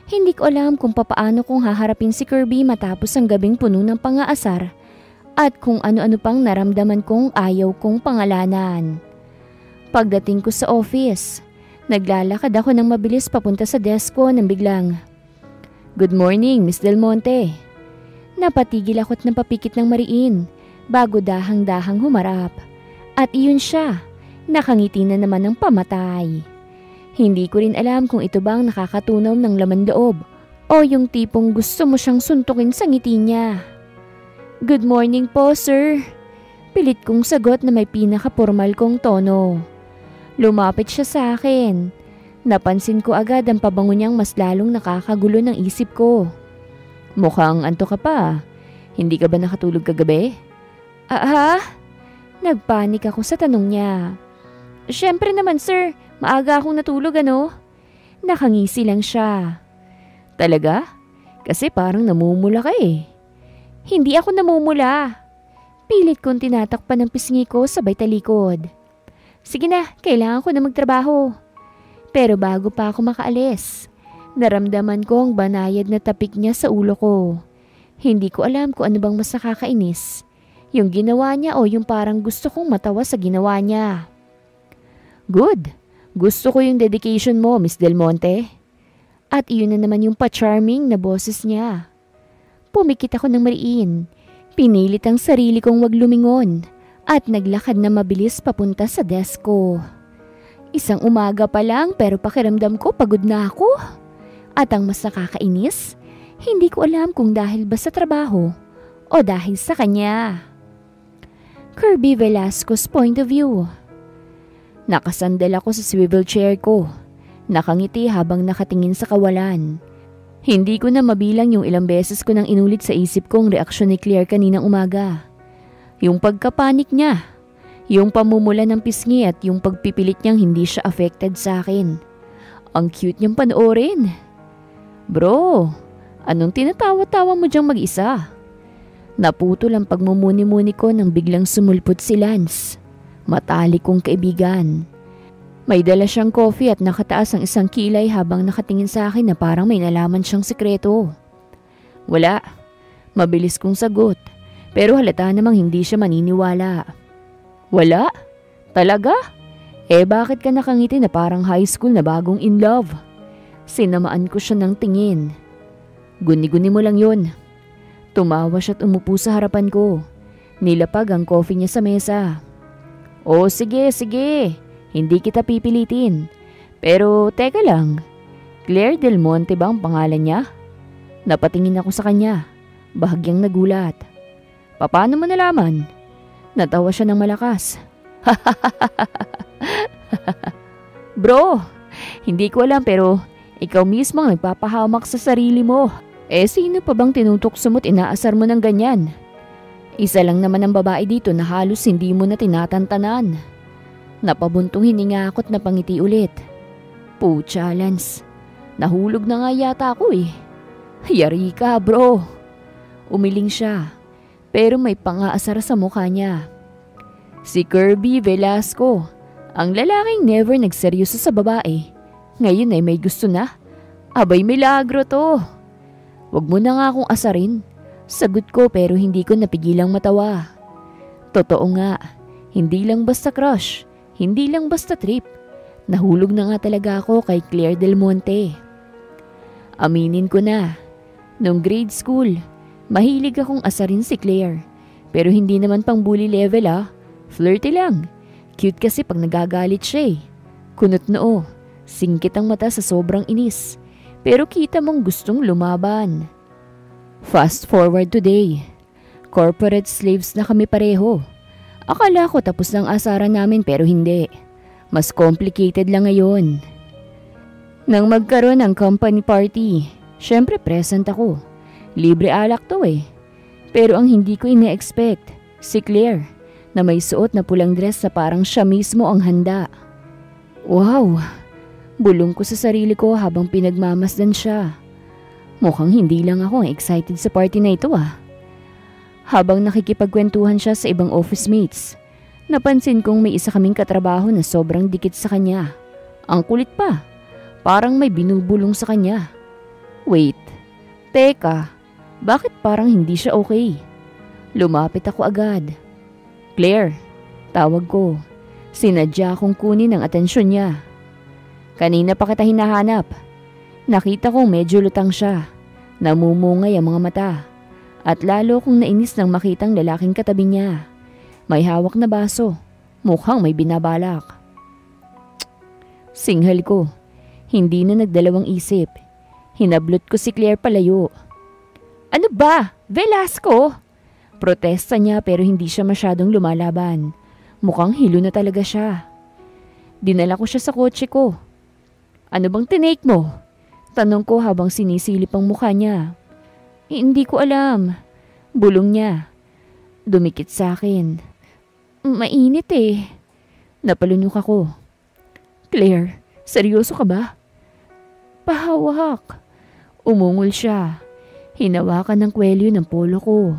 Hindi ko alam kung papaano kong haharapin si Kirby matapos ang gabing puno ng pang-aasar at kung ano-ano pang naramdaman kong ayaw kong pangalanan. Pagdating ko sa office, naglalakad ako ng mabilis papunta sa desk ko nang biglang, "Good morning, Miss Del Monte." Napatigil ako at napapikit ng mariin bago dahang-dahang humarap. At iyon siya, nakangiti na naman ng pamatay. Hindi ko rin alam kung ito bang nakakatunaw ng laman loob o yung tipong gusto mo siyang suntukin sa ngiti niya. "Good morning po, sir." Pilit kong sagot na may pinaka-formal kong tono. Lumapit siya sa akin. Napansin ko agad ang pabango niyang mas lalong nakakagulo ng isip ko. "Mukhang antok ka pa. Hindi ka ba nakatulog kagabi?" Ha? Nagpanik ako sa tanong niya. "Siyempre naman, sir. Maaga akong natulog, ano?" Nakangisi lang siya. "Talaga? Kasi parang namumula ka eh." "Hindi ako namumula." Pilit kong tinatakpan ng pisngi ko sabay talikod. "Sige na, kailangan ko na magtrabaho." Pero bago pa ako makaalis, naramdaman ko ang banayad na tapik niya sa ulo ko. Hindi ko alam kung ano bang mas nakakainis, yung ginawa niya o yung parang gusto kong matawa sa ginawa niya. Good. Gusto ko yung dedication mo, Miss Del Monte. At iyon na naman yung pa-charming na boses niya. Pumikit ako ng mariin. Pinilit ang sarili kong wag lumingon at naglakad na mabilis papunta sa desk ko. Isang umaga pa lang pero pakiramdam ko pagod na ako. At ang mas nakakainis, hindi ko alam kung dahil ba sa trabaho o dahil sa kanya. Kirby Velasco's point of view. Nakasandal ako sa swivel chair ko. Nakangiti habang nakatingin sa kawalan. Hindi ko na mabilang yung ilang beses ko nang inulit sa isip ko ang reaksyon ni Claire kaninang umaga. Yung pagkapanik niya, yung pamumula ng pisngi at yung pagpipilit niyang hindi siya affected sa akin. Ang cute niyang panoorin. Bro, anong tinatawa-tawa mo diyang mag-isa? Naputol ang pagmumuni-muni ko nang biglang sumulpot si Lance. Matalik kong kaibigan. May dala siyang coffee at nakataas ang isang kilay habang nakatingin sa akin na parang may nalaman siyang sekreto. Wala. Mabilis kong sagot. Pero halata namang hindi siya maniniwala. Wala? Talaga? Bakit ka nakangiti na parang high school na bagong in love? Sinamaan ko siya ng tingin. Guni-guni mo lang yun. Tumawa siya at umupo sa harapan ko. Nilapag ang coffee niya sa mesa. Oh, sige. Hindi kita pipilitin. Pero teka lang, Claire Del Monte ba ang pangalan niya? Napatingin ako sa kanya, bahagyang nagulat. Paano mo nalaman? Natawa siya ng malakas. Bro, hindi ko alam pero ikaw mismo ang nagpapahamak sa sarili mo. Sino pa bang tinutokso mo't inaasar mo ng ganyan? Isa lang naman ang babae dito na halos hindi mo na tinatantanan. Napabuntong hininga ako't napangiti ulit. Pucha, Lance. Nahulog na nga yata ako eh. Yari ka, bro. Umiling siya, pero may pangaasar sa mukha niya. Si Kirby Velasco, ang lalaking never nagseryoso sa babae. Ngayon ay may gusto na. Abay, milagro to. Wag mo na nga akong asarin. Sagot ko pero hindi ko napigilang matawa. Totoo nga, hindi lang basta crush. Hindi lang basta trip. Nahulog na nga talaga ako kay Claire Del Monte. Aminin ko na, nung grade school, mahilig akong asarin si Claire. Pero hindi naman pang bully level Flirty lang. Cute kasi pag nagagalit siya eh. Kunot noo, singkit ang mata sa sobrang inis. Pero kita mong gustong lumaban. Fast forward today. Corporate slaves na kami pareho. Akala ko tapos ng asaran namin pero hindi. Mas complicated lang ngayon. Nang magkaroon ng company party, syempre present ako. Libre alak to eh. Pero ang hindi ko ine-expect, si Claire, na may suot na pulang dress sa parang siya mismo ang handa. Wow! Bulong ko sa sarili ko habang pinagmamasdan siya. Mukhang hindi lang ako excited sa party na ito Habang nakikipagkwentuhan siya sa ibang office mates, napansin kong may isa kaming katrabaho na sobrang dikit sa kanya. Ang kulit pa, parang may binubulong sa kanya. Wait, teka, bakit parang hindi siya okay? Lumapit ako agad. Claire, tawag ko. Sinadya akong kunin ang atensyon niya. Kanina pa kita hinahanap. Nakita kong medyo lutang siya. Namumungay ang mga mata. At lalo kong nainis nang makitang lalaking katabi niya. May hawak na baso. Mukhang may binabalak. Singhal ko. Hindi na nagdalawang isip. Hinablot ko si Claire palayo. Ano ba? Velasco? Protesta niya pero hindi siya masyadong lumalaban. Mukhang hilo na talaga siya. Dinala ko siya sa kotse ko. Ano bang tinake mo? Tanong ko habang sinisilip ang mukha niya. Hindi ko alam. Bulong niya. Dumikit sa akin. Mainit eh. Napalunok ako. Claire, seryoso ka ba? Pahawak. Umungol siya. Hinawakan ng kwelyo ng polo ko.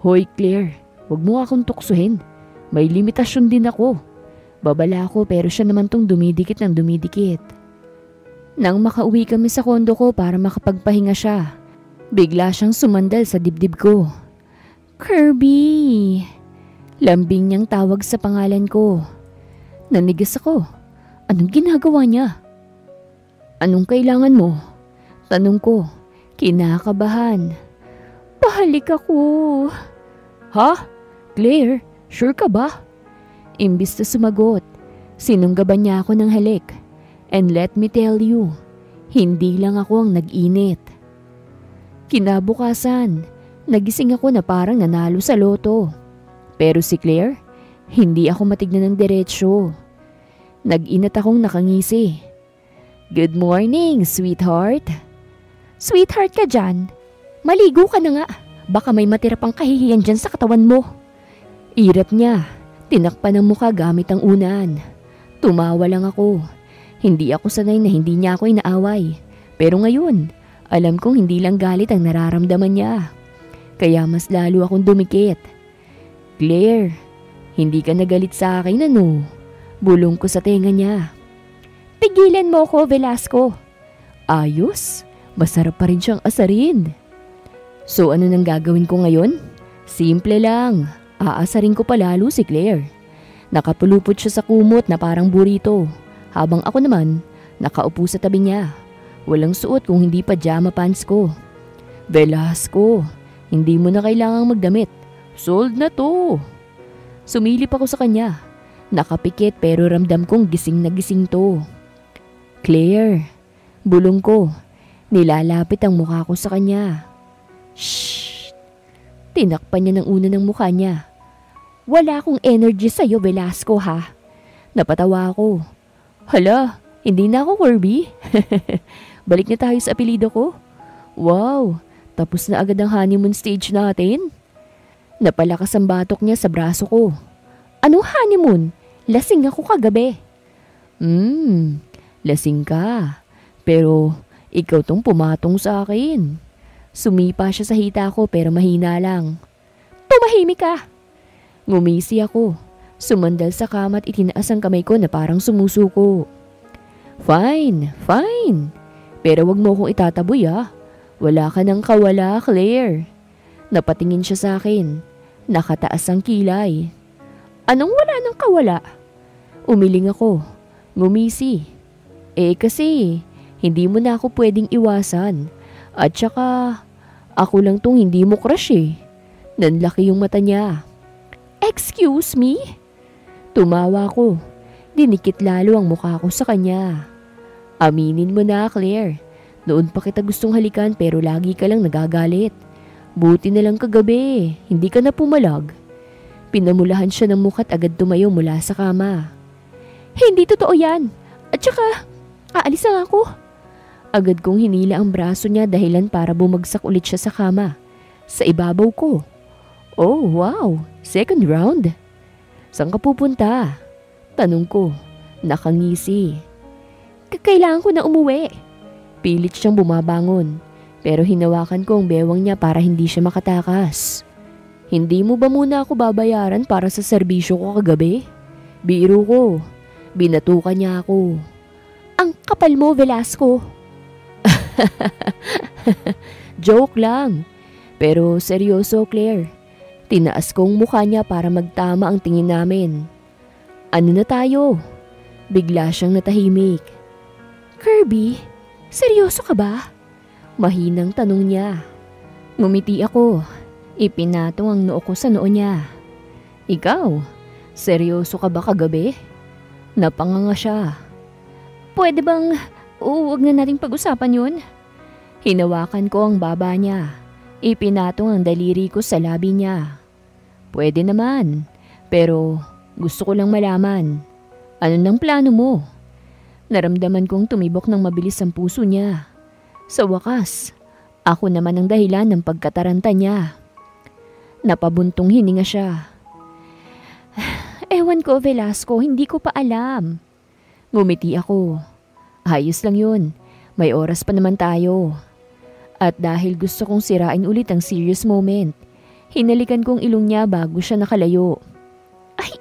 Hoy Claire, huwag mo akong tuksuhin. May limitasyon din ako. Babala ko pero siya naman tong dumidikit ng dumidikit. Nang makauwi kami sa kondo ko para makapagpahinga siya, bigla siyang sumandal sa dibdib ko. Kirby! Lambing niyang tawag sa pangalan ko. Nanigas ako. Anong ginagawa niya? Anong kailangan mo? Tanong ko, kinakabahan. Pahalik ako. Ha? Claire, sure ka ba? Imbis na sumagot, sinunggaban niya ako ng halik. And let me tell you, hindi lang ako ang nag-init. Kinabukasan, nagising ako na parang nanalo sa loto. Pero si Claire, hindi ako matignan ng diretsyo. Nag-inat akong nakangisi. Good morning, sweetheart. Sweetheart ka dyan? Maligo ka na nga. Baka may matira pang kahihiyan dyan sa katawan mo. Irap niya. Tinakpan ang mukha gamit ang unan. Tumawa lang ako. Hindi ako sanay na hindi niya ako inaaway. Pero ngayon, alam kong hindi lang galit ang nararamdaman niya. Kaya mas lalo akong dumikit. Claire, hindi ka nagalit sa akin ano? Bulong ko sa tenga niya. Tigilan mo ko, Velasco. Ayos, masarap pa rin siyang asarin. So ano nang gagawin ko ngayon? Simple lang, aasarin ko palalo si Claire. Nakapulupot siya sa kumot na parang burrito. Habang ako naman, nakaupo sa tabi niya. Walang suot kung hindi pajama pants ko. Velasco, hindi mo na kailangang magdamit. Sold na to. Sumilip ako sa kanya. Nakapikit pero ramdam kong gising na gising to. Claire, bulong ko. Nilalapit ang mukha ko sa kanya. Shh! Tinakpan niya ng una ng mukha niya. Wala akong energy sa'yo, Velasco ha. Napatawa ako. Hala, hindi na ako Kirby. Balik na tayo sa apelido ko. Wow, tapos na agad ang honeymoon stage natin. Napalakas ang batok niya sa braso ko. Anong honeymoon? Lasing ako kagabi. Lasing ka. Pero ikaw tong pumatong sa akin. Sumipa siya sa hita ko pero mahina lang. Tumahimik ka. Ngumisi ako. Sumandal sa kama at itinaas ang kamay ko na parang sumusuko. Fine. Pero wag mo akong itataboy ah. Wala ka nang kawala, Claire. Napatingin siya sa akin. Nakataas ang kilay. Anong wala nang kawala? Umiling ako. Ngumisi. Kasi, hindi mo na ako pwedeng iwasan. At saka, ako lang tong hindi mo crush eh. Nanlaki yung mata niya. Excuse me? Tumawa ko. Dinikit lalo ang mukha ko sa kanya. Aminin mo na, Claire. Noon pa kita gustong halikan pero lagi ka lang nagagalit. Buti na lang kagabi, hindi ka na pumalag. Pinamulahan siya ng mukha at agad tumayo mula sa kama. Hindi totoo yan. At saka, aalis na ako. Agad kong hinila ang braso niya dahilan para bumagsak ulit siya sa kama. Sa ibabaw ko. Oh wow, second round. Saan ka pupunta? Tanong ko, nakangisi. Kailangan ko na umuwi. Pilit siyang bumabangon, pero hinawakan ko ang bewang niya para hindi siya makatakas. Hindi mo ba muna ako babayaran para sa serbisyo ko kagabi? Biro ko, binatukan niya ako. Ang kapal mo, Velasco. Joke lang, pero seryoso, Claire. Tinaas kong mukha niya para magtama ang tingin namin. Ano na tayo? Bigla siyang natahimik. Kirby, seryoso ka ba? Mahinang tanong niya. Ngumiti ako. Ipinatong ang noo ko sa noo niya. Ikaw, seryoso ka ba kagabi? Napanganga siya. Pwede bang huwag na nating pag-usapan yun? Hinawakan ko ang baba niya. Ipinatong ang daliri ko sa labi niya. Pwede naman, pero gusto ko lang malaman. Ano nang plano mo? Naramdaman kong tumibok ng mabilis ang puso niya. Sa wakas, ako naman ang dahilan ng pagkataranta niya. Napabuntong hininga siya. Ewan ko, Velasco, hindi ko pa alam. Ngumiti ako. Ayos lang yun, may oras pa naman tayo. At dahil gusto kong sirain ulit ang serious moment, hinalikan kong ilong niya bago siya nakalayo. Ay,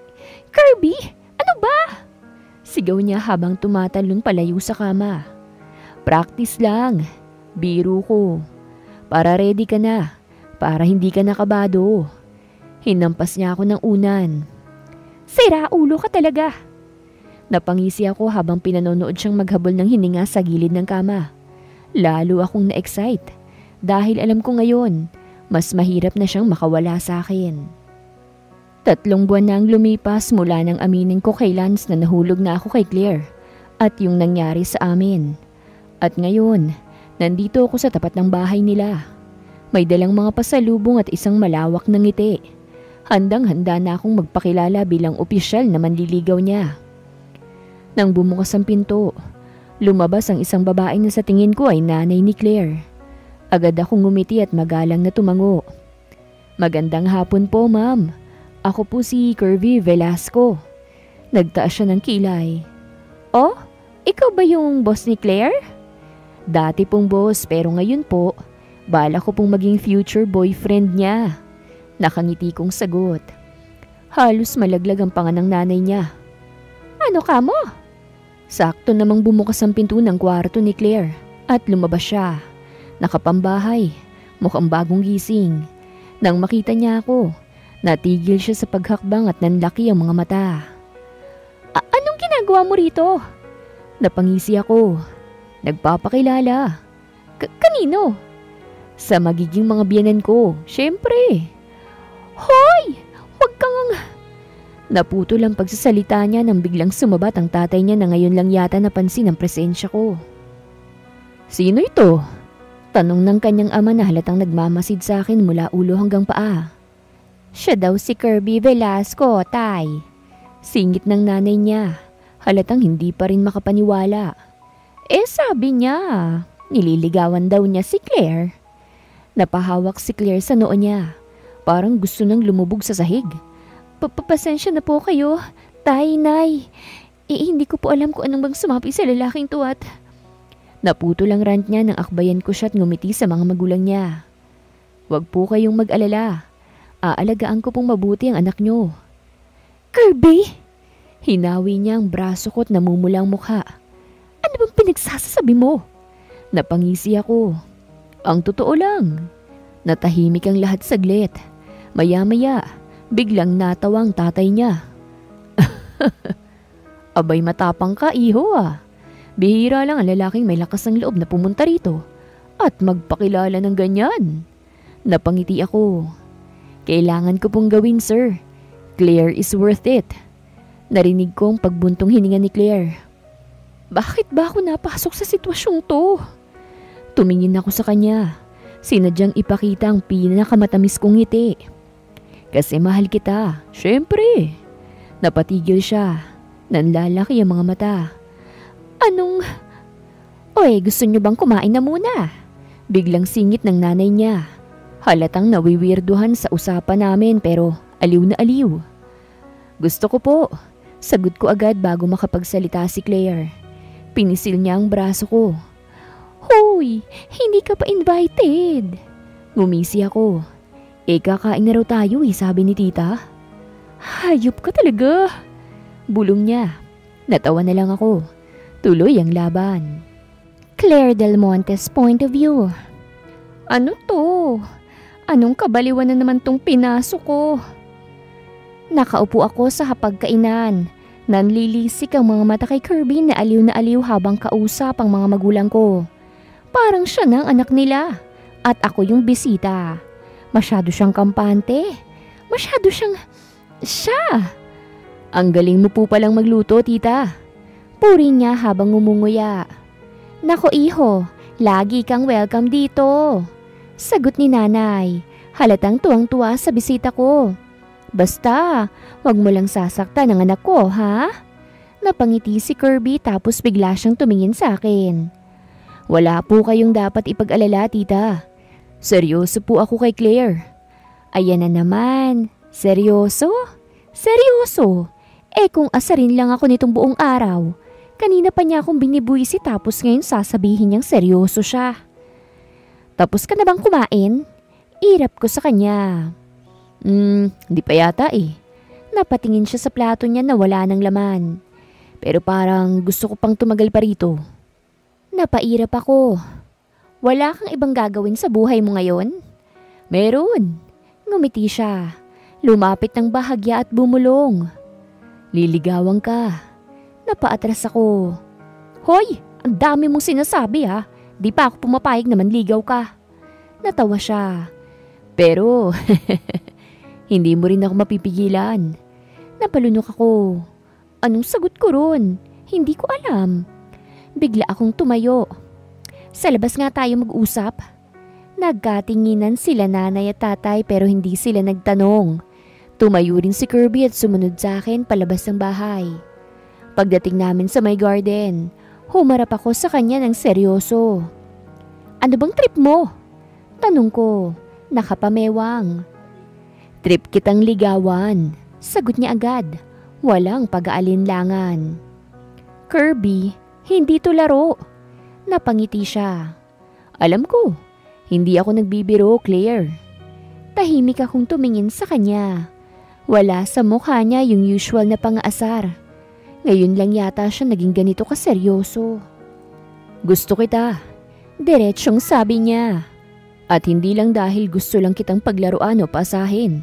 Kirby, ano ba? Sigaw niya habang tumatalon palayo sa kama. Practice lang. Biro ko. Para ready ka na. Para hindi ka nakabado. Hinampas niya ako ng unan. Sira ulo ka talaga. Napangisi ako habang pinanonood siyang maghabol ng hininga sa gilid ng kama. Lalo akong na-excite dahil alam ko ngayon mas mahirap na siyang makawala sa akin. 3 buwan na ang lumipas mula nang aminin ko kay Lance na nahulog na ako kay Claire at yung nangyari sa amin. At ngayon, nandito ako sa tapat ng bahay nila. May dalang mga pasalubong at isang malawak na ngiti. Handang-handa na akong magpakilala bilang opisyal na manliligaw niya. Nang bumukas ang pinto, lumabas ang isang babae na sa tingin ko ay nanay ni Claire. Agad akong ngumiti at magalang na tumango. Magandang hapon po, ma'am. Ako po si Kirby Velasco. Nagtaas siya ng kilay. Oh, ikaw ba yung boss ni Claire? Dati pong boss pero ngayon po, bala ko pong maging future boyfriend niya. Nakangiti kong sagot. Halos malaglag ang panga ng nanay niya. Ano ka mo? Sakto namang bumukas ang pinto ng kwarto ni Claire at lumabas siya. Nakapambahay, mukhang bagong gising. Nang makita niya ako, natigil siya sa paghakbang at nanlaki ang mga mata. Anong ginagawa mo rito? Napangisi ako. Nagpapakilala. Kanino? Sa magiging mga biyenan ko, syempre. Hoy! Huwag kang... Naputol ang pagsasalita niya nang biglang sumabat ang tatay niya na ngayon lang yata napansin ang presensya ko. Sino ito? Tanong ng kanyang ama na halatang nagmamasid sa akin mula ulo hanggang paa. Siya daw si Kirby Velasco, tay. Singit ng nanay niya, halatang hindi pa rin makapaniwala. Sabi niya, nililigawan daw niya si Claire. Napahawak si Claire sa noo niya, parang gusto nang lumubog sa sahig. Pasensya na po kayo, tay, nay. Hindi ko po alam kung anong bang sumapi sa lalaking tuwat. Naputol ang rant niya nang akbayan ko siya at ngumiti sa mga magulang niya. Huwag po kayong mag-alala. Aalagaan ko pong mabuti ang anak niyo. Kirby? Hinawi niya ang braso ko at namumula ang mukha. Ano bang pinagsasabi mo? Napangisi ako. Ang totoo lang. Natahimik ang lahat saglit. Maya-maya, biglang natawa ang tatay niya. Abay matapang ka, iho ah. Bihira lang ang lalaking may lakas ng loob na pumunta rito at magpakilala ng ganyan. Napangiti ako. Kailangan ko pong gawin, sir. Claire is worth it. Narinig ko ang pagbuntong hininga ni Claire. Bakit ba ako napasok sa sitwasyong to? Tumingin ako sa kanya. Sinadyang ipakita ang pinakamatamis kong ngiti. Kasi mahal kita, syempre. Napatigil siya. Nanlalaki ang mga mata. Anong... Oy, gusto niyo bang kumain na muna? Biglang singit ng nanay niya. Halatang nawiwirduhan sa usapan namin pero aliw na aliw. Gusto ko po. Sagot ko agad bago makapagsalita si Claire. Pinisil niya ang braso ko. Hoy, hindi ka pa invited. Ngumisi ako. Kakain na raw tayo sabi ni tita. Hayop ka talaga. Bulong niya. Natawa na lang ako. Tuloy ang laban. Claire Del Monte's point of view. Ano to? Anong kabaliwan na naman tong pinasok ko? Nakaupo ako sa hapagkainan. Nanlilisik ang mga mata kay Kirby na aliw habang kausap ang mga magulang ko. Parang siya na ang anak nila at ako yung bisita. Masyado siyang kampante. Masyado siyang... siya. Ang galing mo po palang magluto, tita. Puri niya habang ngumunguya. Nako iho, lagi kang welcome dito. Sagot ni nanay, halatang tuwang-tuwa sa bisita ko. Basta, wag mo lang sasaktan ang anak ko, ha? Napangiti si Kirby tapos bigla siyang tumingin sa akin. Wala po kayong dapat ipag-alala, tita. Seryoso po ako kay Claire. Ayan na naman. Seryoso? Seryoso? Kung asarin lang ako nitong buong araw. Kanina pa niya akong binibuisi tapos ngayon sasabihin niyang seryoso siya. Tapos ka na bang kumain? Irap ko sa kanya. Hindi pa yata Napatingin siya sa plato niya na wala ng laman. Pero parang gusto ko pang tumagal pa rito. Napairap ako. Wala kang ibang gagawin sa buhay mo ngayon? Meron. Ngumiti siya. Lumapit ng bahagya at bumulong. Liligawan ka. Napaatras ako. Hoy, ang dami mong sinasabi ha. Di pa ako pumapayag na manligaw ka. Natawa siya. Pero, hindi mo rin ako mapipigilan. Napalunok ako. Anong sagot ko ron? Hindi ko alam. Bigla akong tumayo. Sa labas nga tayo mag-usap. Nagkatinginan sila nanay at tatay pero hindi sila nagtanong. Tumayo rin si Kirby at sumunod sa akin palabas ng bahay. Pagdating namin sa my garden, humarap ako sa kanya ng seryoso. Ano bang trip mo? Tanong ko, nakapamewang. Trip kitang ligawan. Sagot niya agad, walang pag-aalinlangan. Kirby, hindi to laro. Napangiti siya. Alam ko, hindi ako nagbibiro, Claire. Tahimik akong tumingin sa kanya. Wala sa mukha niya yung usual na pang-aasar. Ngayon lang yata siya naging ganito kaseryoso. Gusto kita. Diretsyong sabi niya. At hindi lang dahil gusto lang kitang paglaruan o pasahin.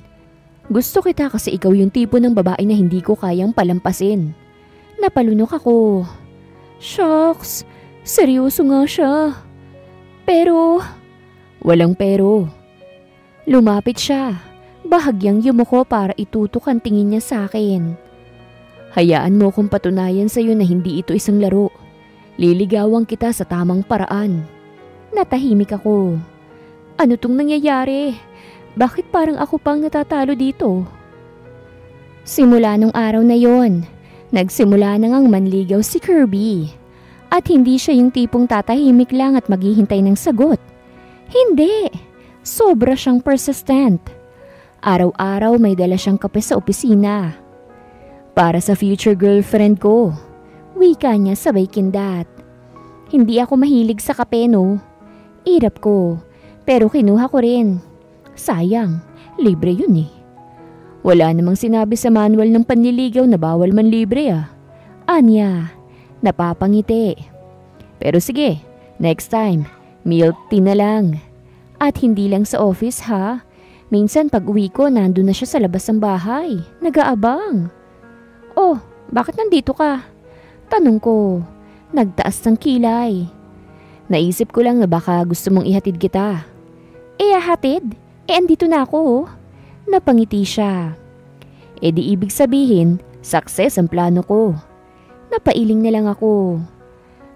Gusto kita kasi ikaw yung tipo ng babae na hindi ko kayang palampasin. Napalunok ako. Shucks, seryoso nga siya. Pero... Walang pero. Lumapit siya. Bahagyang yumuko para itutok ang tingin niya sa akin. Hayaan mo kung patunayan sa'yo na hindi ito isang laro. Liligawan kita sa tamang paraan. Natahimik ako. Ano tong nangyayari? Bakit parang ako pang natatalo dito? Simula nung araw na yon, nagsimula na ngang manligaw si Kirby. At hindi siya yung tipong tatahimik lang at maghihintay ng sagot. Hindi. Sobra siyang persistent. Araw-araw may dala siyang kape sa opisina. Para sa future girlfriend ko. Wika niya sabay kindat. Hindi ako mahilig sa kape, no? Irap ko. Pero kinuha ko rin. Sayang, libre yun eh. Wala namang sinabi sa manual ng panliligaw na bawal man libre ah. Anya, napapangiti. Pero sige, next time, milk tea na lang. At hindi lang sa office ha. Minsan pag uwi ko, nandun na siya sa labas ng bahay. Nag-aabang. Oh, bakit nandito ka? Tanong ko. Nagtaas ng kilay. Naisip ko lang na baka gusto mong ihatid kita. Hatid? Andito na ako. Napangiti siya. Di ibig sabihin, success ang plano ko. Napailing na lang ako.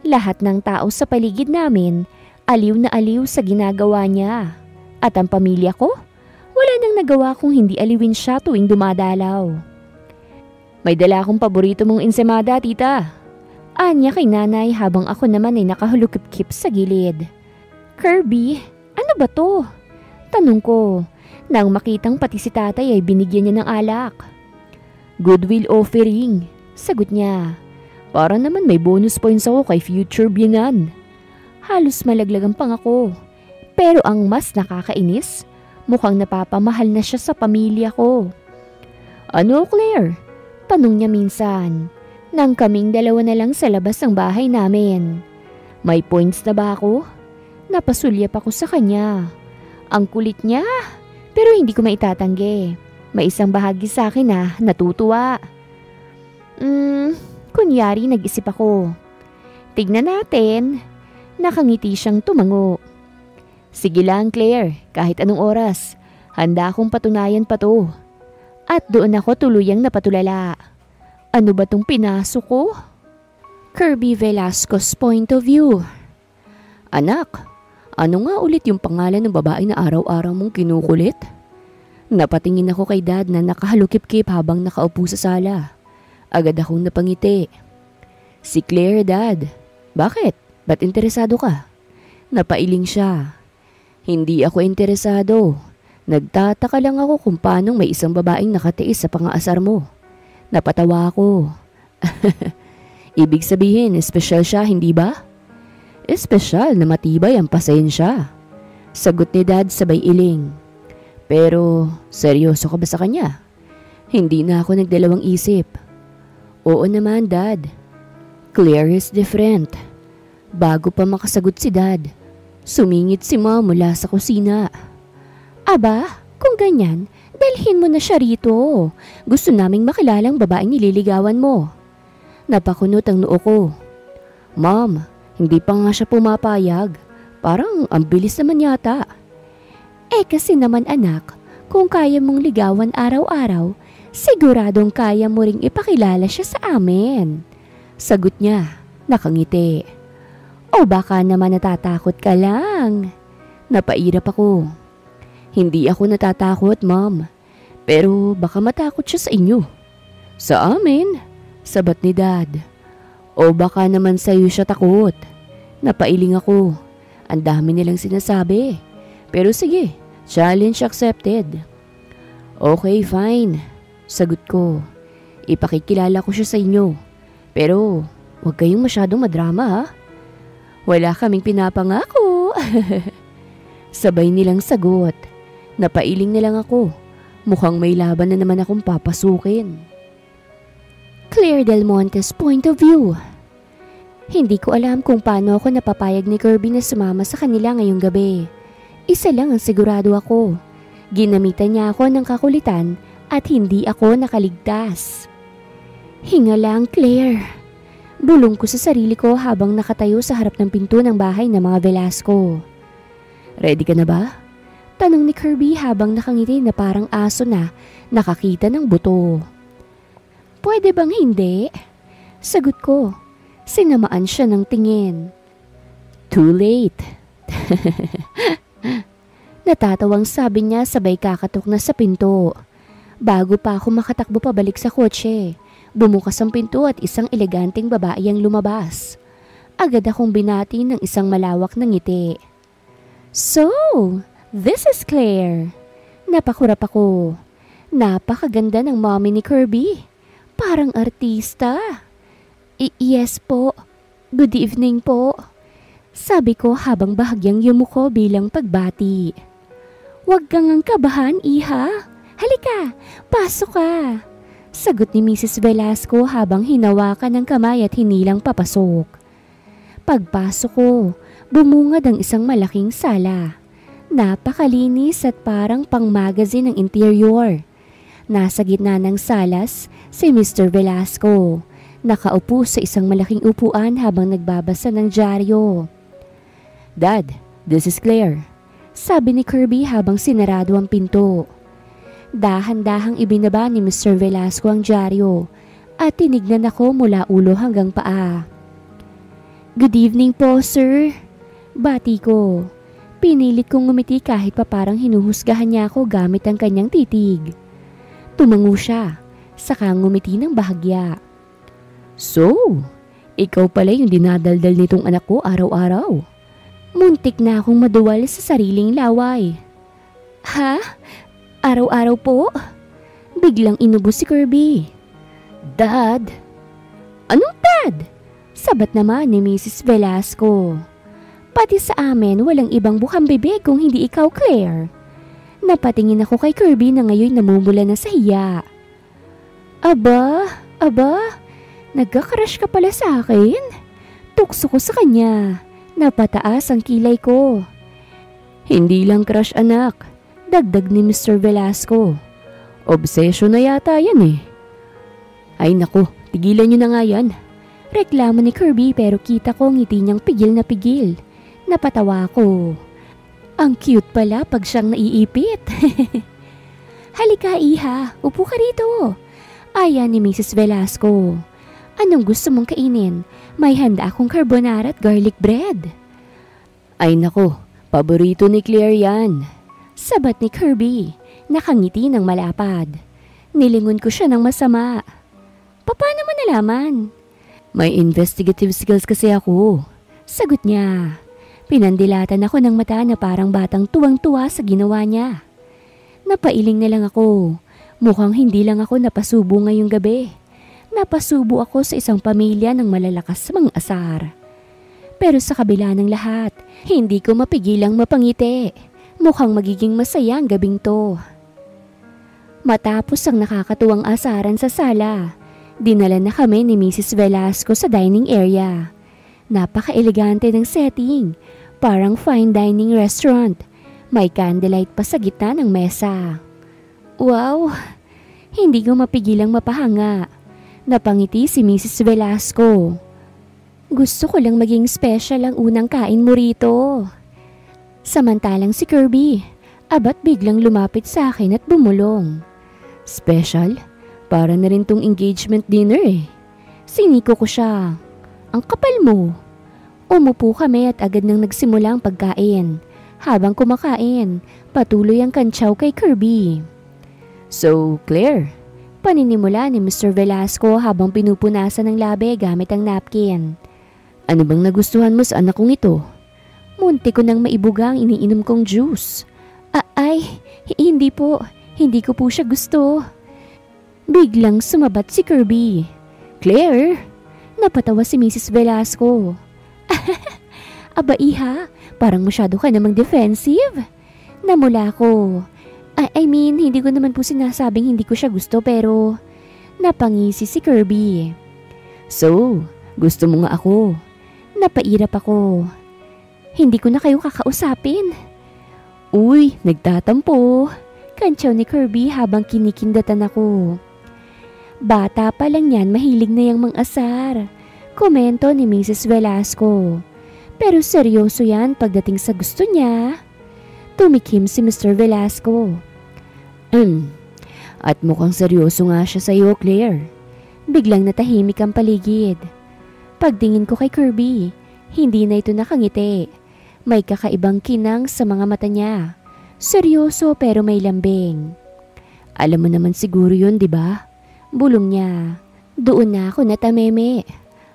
Lahat ng tao sa paligid namin, aliw na aliw sa ginagawa niya. At ang pamilya ko? Wala nang nagawa kung hindi aliwin siya tuwing dumadalaw. May dala akong paborito mong ensaymada, tita. Anya kay nanay habang ako naman ay nakahulukip-kip sa gilid. Kirby, ano ba to? Tanong ko, nang makitang pati si tatay ay binigyan niya ng alak. Goodwill offering, sagot niya. Para naman may bonus points ako kay future biyanan. Halos malaglagan pang ako. Pero ang mas nakakainis, mukhang napapamahal na siya sa pamilya ko. Ano, Claire? Tanong niya minsan. Nang kaming dalawa na lang sa labas ng bahay namin. May points na ba ako? Napasulyap ako sa kanya. Ang kulit niya, pero hindi ko maitatanggi. May isang bahagi sa akin na natutuwa. Kunyari nag-isip ako. Tignan natin. Nakangiti siyang tumango. Sige lang, Claire, kahit anong oras. Handa akong patunayan pa to. At doon ako tuluyang napatulala. Ano ba tong pinasok ko? Kirby Velasco's point of view. Anak, ano nga ulit yung pangalan ng babae na araw-araw mong kinukulit? Napatingin ako kay Dad na nakahalukip-kip habang nakaupo sa sala. Agad akong napangiti. Si Claire, Dad. Bakit? Ba't interesado ka? Napailing siya. Hindi ako interesado. Nagtataka lang ako kung paano may isang babaeng nakatiis sa pang-aasar mo. Napatawa ako. Ibig sabihin, espesyal siya, hindi ba? Espesyal na matibay ang pasensya. Sagot ni Dad sabay iling. Pero, seryoso ka ba sa kanya? Hindi na ako nagdalawang isip. Oo naman, Dad. Claire is different. Bago pa makasagot si Dad, sumingit si Mom mula sa kusina. Aba, kung ganyan, dalhin mo na siya rito. Gusto naming makilalang babaeng nililigawan mo. Napakunot ang noo ko. Mom, hindi pa nga siya pumapayag. Parang ang bilis naman yata. Kasi naman anak, kung kaya mong ligawan araw-araw, siguradong kaya mo ring ipakilala siya sa amin. Sagot niya, nakangiti. O baka naman natatakot ka lang. Napairap ako. Hindi ako natatakot, Mom. Pero baka matakot siya sa inyo. Sa amin? Sabat ni Dad. O baka naman sa'yo siya takot. Napailing ako. Ang dami nilang sinasabi. Pero sige, challenge accepted. Okay, fine. Sagot ko. Ipakikilala ko siya sa inyo. Pero huwag kayong masyadong madrama ha. Wala kaming pinapangako. Sabay nilang sagot. Napailing na lang ako. Mukhang may laban na naman akong papasukin. Claire Del Monte's point of view. Hindi ko alam kung paano ako napapayag ni Kirby na sumama sa kanila ngayong gabi. Isa lang ang sigurado ako. Ginamitan niya ako ng kakulitan at hindi ako nakaligtas. Hinga lang, Claire. Bulong ko sa sarili ko habang nakatayo sa harap ng pinto ng bahay ng mga Velasco. Ready ka na ba? Tanong ni Kirby habang nakangiti na parang aso na nakakita ng buto. Pwede bang hindi? Sagot ko. Sinamaan siya ng tingin. Too late. Natatawang sabi niya sabay kakatok na sa pinto. Bago pa ako makatakbo pabalik sa kotse, bumukas ang pinto at isang eleganteng babae ang lumabas. Agad akong binati ng isang malawak na ngiti. So, this is Claire. Napakurap ako. Napakaganda ng mommy ni Kirby. Parang artista. Yes po. Good evening po. Sabi ko habang bahagyang yumuko bilang pagbati. Huwag kang ang kabahan, iha. Halika, pasok ka. Sagot ni Mrs. Velasco habang hinawakan ng kamay at hinilang papasok. Pagpasok ko, bumungad ang isang malaking sala. Napakalinis at parang pang-magazine ang interior. Nasa gitna ng salas si Mr. Velasco. Nakaupo sa isang malaking upuan habang nagbabasa ng dyaryo. Dad, this is Claire. Sabi ni Kirby habang sinarado ang pinto. Dahan-dahang ibinaba ni Mr. Velasco ang dyaryo at tinignan ako mula ulo hanggang paa. Good evening po, sir. Bati ko. Pinilit kong ngumiti kahit pa parang hinuhusgahan niya ako gamit ang kanyang titig. Tumango siya, saka ngumiti ng bahagya. So, ikaw pala yung dinadaldal nitong anak ko araw-araw. Muntik na akong maduwal sa sariling laway. Ha? Araw-araw po? Biglang inubos si Kirby. Dad? Anong dad? Sabat naman ni Mrs. Velasco. Pati sa amin walang ibang bukang bibig kung hindi ikaw, Claire. Napatingin ako kay Kirby na ngayon namumula na sa hiya. Aba, nagka-crush ka pala sa akin? Tukso ko sa kanya. Napataas ang kilay ko. Hindi lang crush, anak. Dagdag ni Mr. Velasco. Obsession na yata yan eh. Ay naku, tigilan nyo na nga yan. Reklamo ni Kirby pero kita ko ngiti niyang pigil na pigil. Napatawa ko. Ang cute pala pag siyang naiipit. Halika, iha. Upo ka rito. Aya ni Mrs. Velasco. Anong gusto mong kainin? May handa akong carbonara at garlic bread. Ay nako, paborito ni Claire yan. Sabat ni Kirby. Nakangiti ng malapad. Nilingon ko siya ng masama. Paano mo nalaman? May investigative skills kasi ako. Sagot niya. Pinandilatan ako ng mata na parang batang tuwang-tuwa sa ginawa niya. Napailing na lang ako. Mukhang hindi lang ako napasubo ngayong gabi. Napasubo ako sa isang pamilya ng malalakas sa mga asar. Pero sa kabila ng lahat, hindi ko mapigilang mapangiti. Mukhang magiging masaya ang gabing to. Matapos ang nakakatuwang asaran sa sala, Dinala na kami ni Mrs. Velasco sa dining area. Napaka-elegante ng setting, parang fine dining restaurant. May candlelight pa sa gitna ng mesa. Wow! Hindi ko mapigilang mapahanga. Napangiti si Mrs. Velasco. Gusto ko lang maging special ang unang kain mo rito. Samantalang si Kirby, abat biglang lumapit sa akin at bumulong. Special? Para na rin tong engagement dinner eh. Siniko ko siya. Ang kapal mo. Umupo kami at agad nang nagsimula ang pagkain. Habang kumakain, patuloy ang kantsaw kay Kirby. So, Claire, paninimula ni Mr. Velasco habang pinupunasan ng labi gamit ang napkin. Ano bang nagustuhan mo sa anak kong ito? Munti ko nang maibuga ang iniinom kong juice. Hindi po. Hindi ko po siya gusto. Biglang sumabat si Kirby. Claire! Napatawa si Mrs. Velasco. Aba iha, parang masyado ka namang defensive. Namula ko. I mean, hindi ko naman po sinasabing hindi ko siya gusto pero napangisi si Kirby. So, gusto mo nga ako? Napairap ako. Hindi ko na kayo kakausapin. Uy, nagtatampo. Kantsaw ni Kirby habang kinikindatan ako. Bata pa lang yan, mahilig na yang mang-asar. Komento ni Mrs. Velasco. Pero seryoso yan pagdating sa gusto niya. Tumikim si Mr. Velasco. At mukhang seryoso nga siya sa iyo, Claire. Biglang natahimik ang paligid. Pagtingin ko kay Kirby, hindi na ito nakangiti. May kakaibang kinang sa mga mata niya. Seryoso pero may lambing. Alam mo naman siguro yun, di ba? Bulong niya. Doon na ako natameme.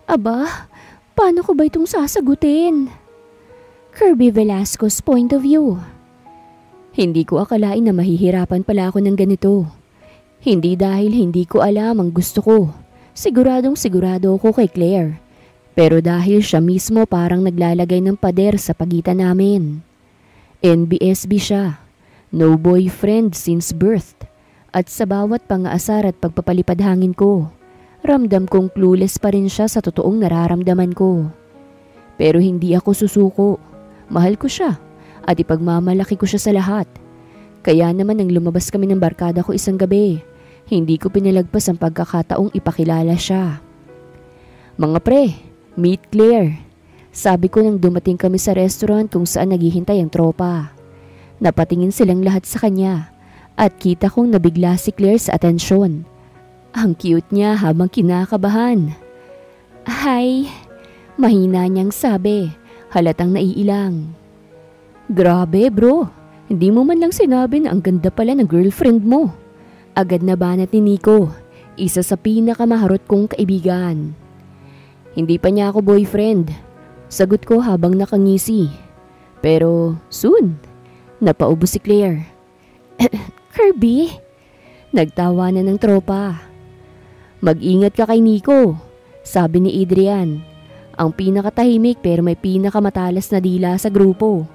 Aba, paano ko ba itong sasagutin? Kirby Velasco's point of view. Hindi ko akalain na mahihirapan pala ako ng ganito. Hindi dahil hindi ko alam ang gusto ko. Siguradong sigurado ako kay Claire. Pero dahil siya mismo parang naglalagay ng pader sa pagitan namin. NBSB siya. No boyfriend since birth. At sa bawat pangaasar at pagpapalipad hangin ko, ramdam kong clueless pa rin siya sa totoong nararamdaman ko. Pero hindi ako susuko. Mahal ko siya at ipagmamalaki ko siya sa lahat. Kaya naman nang lumabas kami ng barkada ko isang gabi, hindi ko pinalagpas ang pagkakataong ipakilala siya. Mga pre, meet Claire. Sabi ko nang dumating kami sa restaurant kung saan naghihintay ang tropa. Napatingin silang lahat sa kanya. At kita kong nabigla si Claire sa atensyon. Ang cute niya habang kinakabahan. Hi, mahina niyang sabi, halatang naiilang. Grabe bro, hindi mo man lang sinabi na ang ganda pala ng girlfriend mo. Agad na banat ni Nico, isa sa pinakamaharot kong kaibigan. Hindi pa niya ako boyfriend, sagot ko habang nakangisi. Pero soon, napaubos si Claire. Kirby? Nagtawa na ng tropa. Mag-ingat ka kay Nico, sabi ni Adrian. Ang pinakatahimik pero may pinakamatalas na dila sa grupo.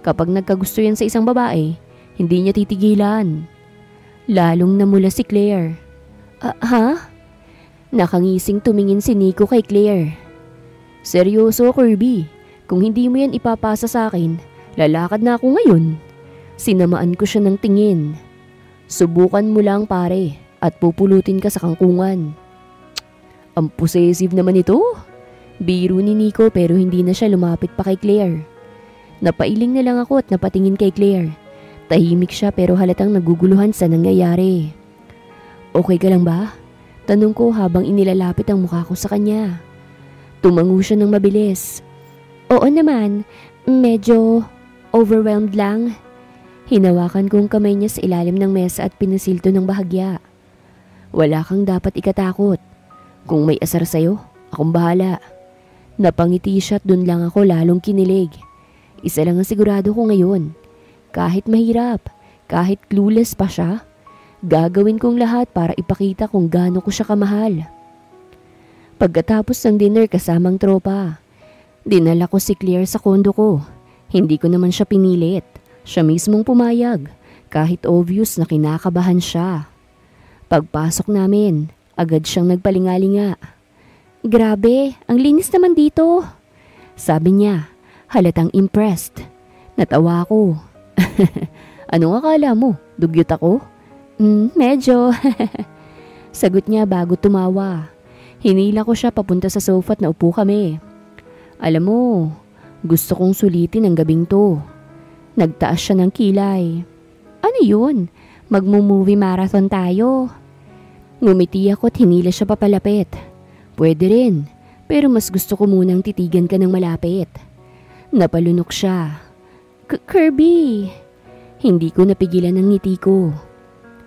Kapag nagkagusto yan sa isang babae, hindi niya titigilan. Lalong namula si Claire. Ha? Nakangising tumingin si Nico kay Claire. Seryoso, Kirby. Kung hindi mo yan ipapasa sa akin, lalakad na ako ngayon. Sinamaan ko siya ng tingin. Subukan mo lang pare at pupulutin ka sa kangkungan. Ang possessive naman ito. Biro ni Nico pero hindi na siya lumapit pa kay Claire. Napailing na lang ako at napatingin kay Claire. Tahimik siya pero halatang naguguluhan sa nangyayari. Okay ka lang ba? Tanong ko habang inilalapit ang mukha ko sa kanya. Tumango siya ng mabilis. Oo naman, medyo overwhelmed lang. Hinawakan kong kamay niya sa ilalim ng mesa at pinasilto ng bahagya. Wala kang dapat ikatakot. Kung may asar sa'yo, akong bahala. Napangiti siya at dun lang ako lalong kinilig. Isa lang ang sigurado ko ngayon. Kahit mahirap, kahit clueless pa siya, gagawin kong lahat para ipakita kung gaano ko siya kamahal. Pagkatapos ng dinner kasamang tropa, dinala ko si Claire sa kondo ko. Hindi ko naman siya pinilit. Siya mismong pumayag, kahit obvious na kinakabahan siya. Pagpasok namin, Agad siyang nagpalingalinga. Grabe, ang linis naman dito. Sabi niya, halatang impressed. Natawa ako. Anong akala mo? Dugyot ako? Medyo. Sagot niya bago tumawa. Hinila ko siya papunta sa sofa at naupo kami. Alam mo, gusto kong sulitin ang gabing to. Nagtaas siya ng kilay. Ano yun? Magmo-movie marathon tayo. Ngumiti ako at hinila siya papalapit. Pwede rin, pero mas gusto ko munang titigan ka ng malapit. Napalunok siya. Kirby! Hindi ko napigilan ang ngiti ko.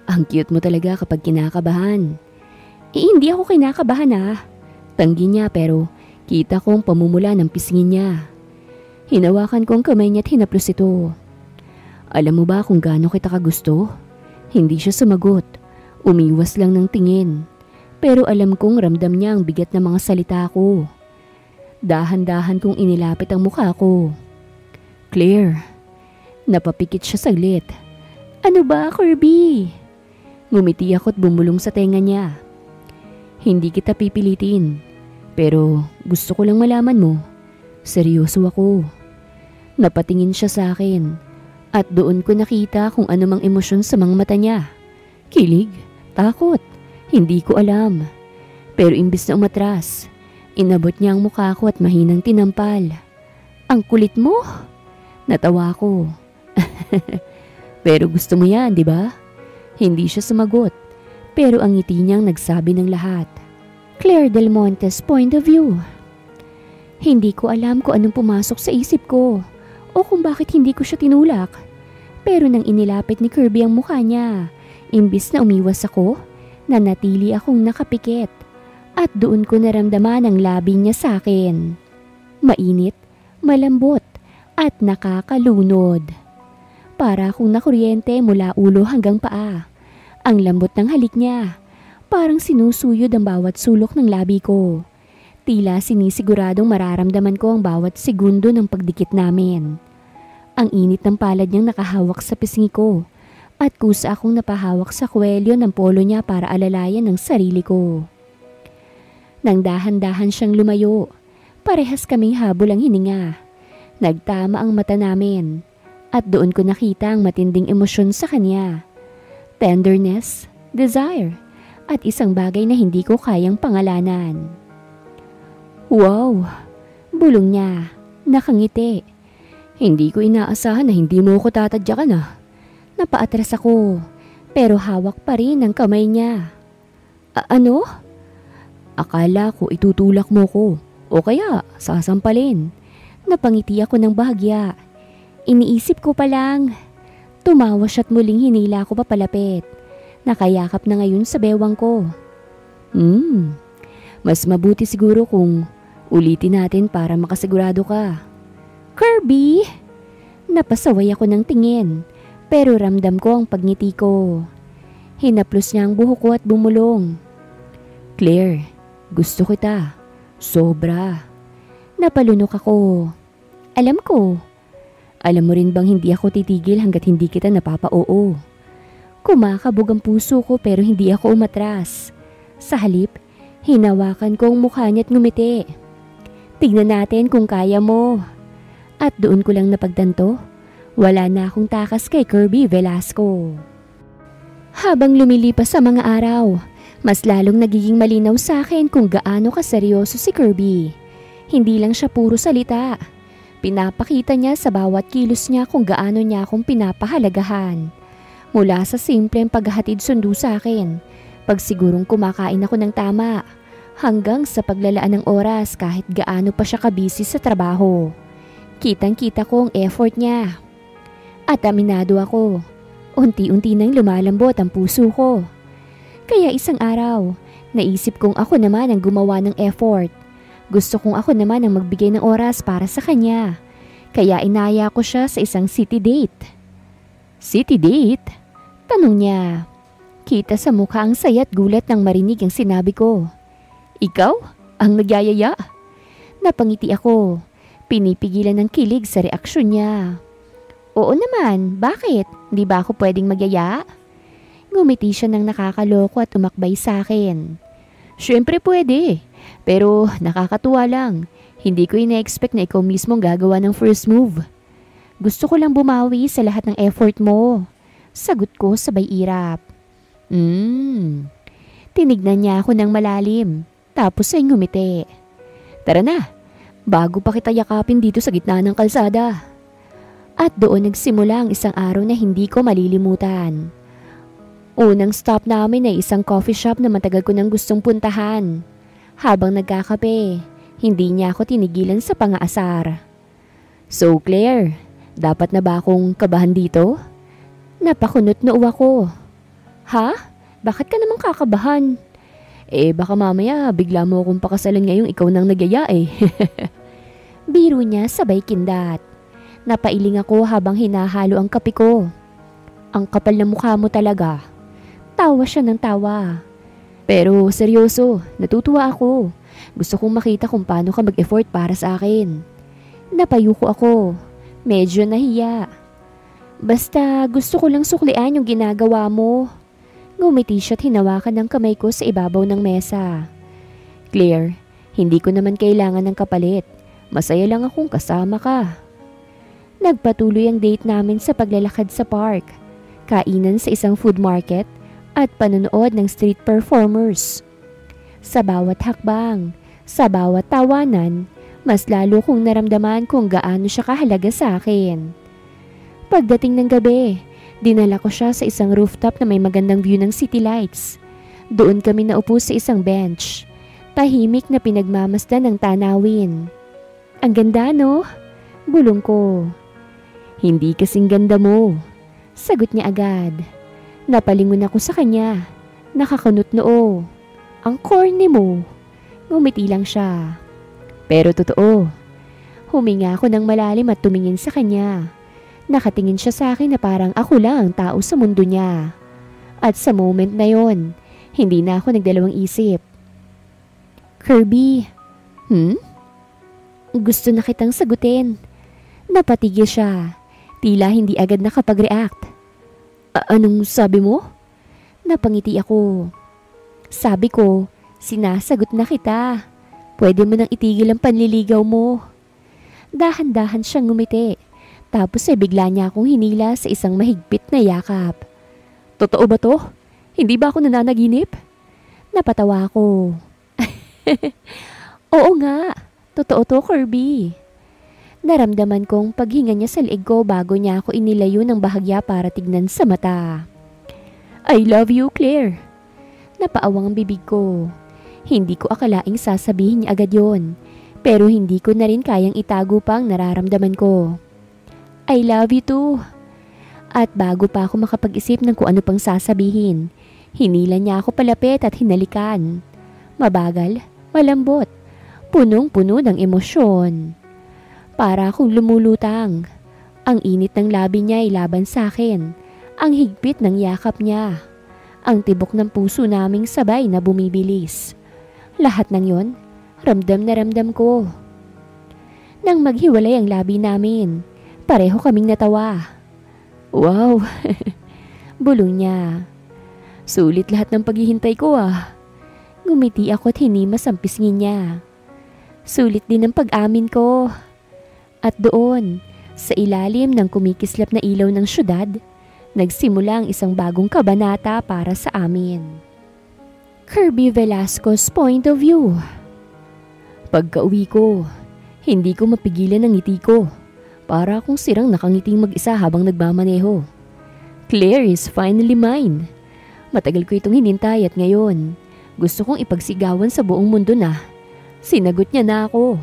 Ang cute mo talaga kapag kinakabahan. Hindi ako kinakabahan Tanggi niya pero kita kong pamumula ng pisngin niya. Hinawakan ko ang kamay niya at hinaplos ito. Alam mo ba kung gaano kita kagusto? Hindi siya sumagot. Umiwas lang ng tingin. Pero alam kong ramdam niya ang bigat ng mga salita ko. Dahan-dahan kong inilapit ang mukha ko. Claire. Napapikit siya saglit. Ano ba, Kirby? Ngumiti ako at bumulong sa tenga niya. Hindi kita pipilitin. Pero gusto ko lang malaman mo. Seryoso ako. Napatingin siya sa akin. At doon ko nakita kung anumang emosyon sa mga mata niya. Kilig, takot. Hindi ko alam. Pero imbis na umatras, inabot niya ang mukha ko at mahinang tinampal. Ang kulit mo? Natawa ko. Pero gusto mo yan, di ba? Hindi siya sumagot. Pero ang ngiti niyang nagsabi ng lahat. Claire Del Monte's point of view. Hindi ko alam kung anong pumasok sa isip ko o kung bakit hindi ko siya tinulak. Pero nang inilapit ni Kirby ang mukha niya, imbis na umiwas ako, nanatili akong nakapikit at doon ko naramdaman ang labi niya sa akin. Mainit, malambot at nakakalunod. Para akong nakuryente mula ulo hanggang paa. Ang lambot ng halik niya, parang sinusuyod ang bawat sulok ng labi ko. Tila sinisiguradong mararamdaman ko ang bawat segundo ng pagdikit namin. Ang init ng palad niyang nakahawak sa pisngi ko. At kusa akong napahawak sa kwelyo ng polo niya para alalayan ang sarili ko. Nang dahan-dahan siyang lumayo, parehas kaming habol ang hininga. Nagtama ang mata namin at doon ko nakita ang matinding emosyon sa kanya. Tenderness, desire, at isang bagay na hindi ko kayang pangalanan. Wow! Bulong niya, nakangiti. Hindi ko inaasahan na hindi mo ko tatadyakan Napaatras ako, pero hawak pa rin ang kamay niya. Ano? Akala ko itutulak mo ko, o kaya sasampalin. Napangiti ako ng bahagya. Iniisip ko pa lang. Tumawa siya't muling hinila ko papalapit. Nakayakap na ngayon sa bewang ko. Mas mabuti siguro kung ulitin natin para makasigurado ka. Kirby! Napasaway ako ng tingin. Pero ramdam ko ang pagngiti ko. Hinaplos niya ang buhok ko at bumulong. Claire, gusto kita. Sobra. Napalunok ako. Alam ko. Alam mo rin bang hindi ako titigil hanggat hindi kita napapa-oo. Kumakabog ang puso ko pero hindi ako umatras. Sa halip, hinawakan ko ang mukha niya at ngumiti. Tignan natin kung kaya mo. At doon ko lang napagtanto. Wala na akong takas kay Kirby Velasco. Habang lumilipas sa mga araw, mas lalong nagiging malinaw sa akin kung gaano kaseryoso si Kirby. Hindi lang siya puro salita. Pinapakita niya sa bawat kilos niya kung gaano niya akong pinapahalagahan. Mula sa simpleng paghahatid sundo sa akin, pagsigurong kumakain ako ng tama, hanggang sa paglalaan ng oras kahit gaano pa siya kabisi sa trabaho. Kitang-kita ko ang effort niya. At aminado ako, unti-unti nang lumalambot ang puso ko. Kaya isang araw, naisip kong ako naman ang gumawa ng effort. Gusto kong ako naman ang magbigay ng oras para sa kanya. Kaya inaya ko siya sa isang city date. City date? Tanong niya. Kita sa mukha ang saya at gulat nang marinig ang sinabi ko. Ikaw? Ang nagyayaya? Napangiti ako. Pinipigilan ng kilig sa reaksyon niya. Oo naman, bakit? Di ba ako pwedeng magyaya? Ngumiti siya ng nakakaloko at umakbay sa akin. Siyempre pwede. Pero nakakatuwa lang. Hindi ko ina-expect na ikaw mismo gagawa ng first move. Gusto ko lang bumawi sa lahat ng effort mo. Sagot ko sabay irap. Tinignan niya ako ng malalim. Tapos ay ngumiti. Tara na. Bago pa kita yakapin dito sa gitna ng kalsada. At doon nagsimula ang isang araw na hindi ko malilimutan. Unang stop namin ay isang coffee shop na matagal ko nang gustong puntahan. Habang nagkakape, hindi niya ako tinigilan sa pangaasar. So Claire, dapat na ba akong kabahan dito? Napakunot noo ako. Ha? Bakit ka naman kakabahan? Baka mamaya bigla mo akong pakasalan ngayong ikaw nang nagyaya eh. Biro niya sabay kindat. Napailing ako habang hinahalo ang kape ko. Ang kapal na mukha mo talaga. Tawa siya ng tawa. Pero seryoso, natutuwa ako. Gusto kong makita kung paano ka mag-effort para sa akin. Napayuko ako. Medyo nahiya. Basta gusto ko lang suklian yung ginagawa mo. Ngumiti siya't hinawakan ng kamay ko sa ibabaw ng mesa. Claire, hindi ko naman kailangan ng kapalit. Masaya lang akong kasama ka. Nagpatuloy ang date namin sa paglalakad sa park, kainan sa isang food market, at panonood ng street performers. Sa bawat hakbang, sa bawat tawanan, mas lalo kong naramdaman kung gaano siya kahalaga sa akin. Pagdating ng gabi, dinala ko siya sa isang rooftop na may magandang view ng city lights. Doon kami naupo sa isang bench, tahimik na pinagmamasdan ng tanawin. Ang ganda no? Bulong ko. Hindi kasing ganda mo. Sagot niya agad. Napalingon ako sa kanya. Nakakunot noo. Ang corny mo. Ngumiti lang siya. Pero totoo. Huminga ako ng malalim at tumingin sa kanya. Nakatingin siya sa akin na parang ako lang ang tao sa mundo niya. At sa moment na yon, hindi na ako nagdalawang isip. Kirby. Gusto na kitang sagutin. Napatigil siya. Tila hindi agad nakapag-react. Anong sabi mo? Napangiti ako. Sabi ko, sinasagot na kita. Pwede mo nang itigil ang panliligaw mo. Dahan-dahan siyang ngumiti. Tapos ay bigla niya akong hinila sa isang mahigpit na yakap. Totoo ba to? Hindi ba ako nananaginip? Napatawa ako. Oo nga, totoo to, Kirby. Naramdaman kong paghinga niya sa liig ko bago niya ako inilayo ng bahagya para tignan sa mata. I love you, Claire. Napaawang ang bibig ko. Hindi ko akalaing sasabihin niya agad yon, pero hindi ko na rin kayang itago pa ang nararamdaman ko. I love you too. At bago pa ako makapag-isip ng kung ano pang sasabihin, hinila niya ako palapit at hinalikan. Mabagal, malambot, punong-puno ng emosyon. Para akong lumulutang. Ang init ng labi niya ay laban sa akin. Ang higpit ng yakap niya. Ang tibok ng puso naming sabay na bumibilis. Lahat ng yon, ramdam na ramdam ko. Nang maghiwalay ang labi namin, pareho kaming natawa. Wow! Bulong niya. Sulit lahat ng paghihintay ko ah. Ngumiti ako at hinimas ang pisngi niya. Sulit din ang pag-amin ko. At doon, sa ilalim ng kumikislap na ilaw ng syudad, nagsimula ang isang bagong kabanata para sa amin. Kirby Velasco's point of view. Pagka-uwi ko, hindi ko mapigilan ang ngiti ko. Para akong sirang nakangiting mag-isa habang nagmamaneho. Claire is finally mine. Matagal ko itong hinintay at ngayon, gusto kong ipagsigawan sa buong mundo na. Sinagot niya na ako.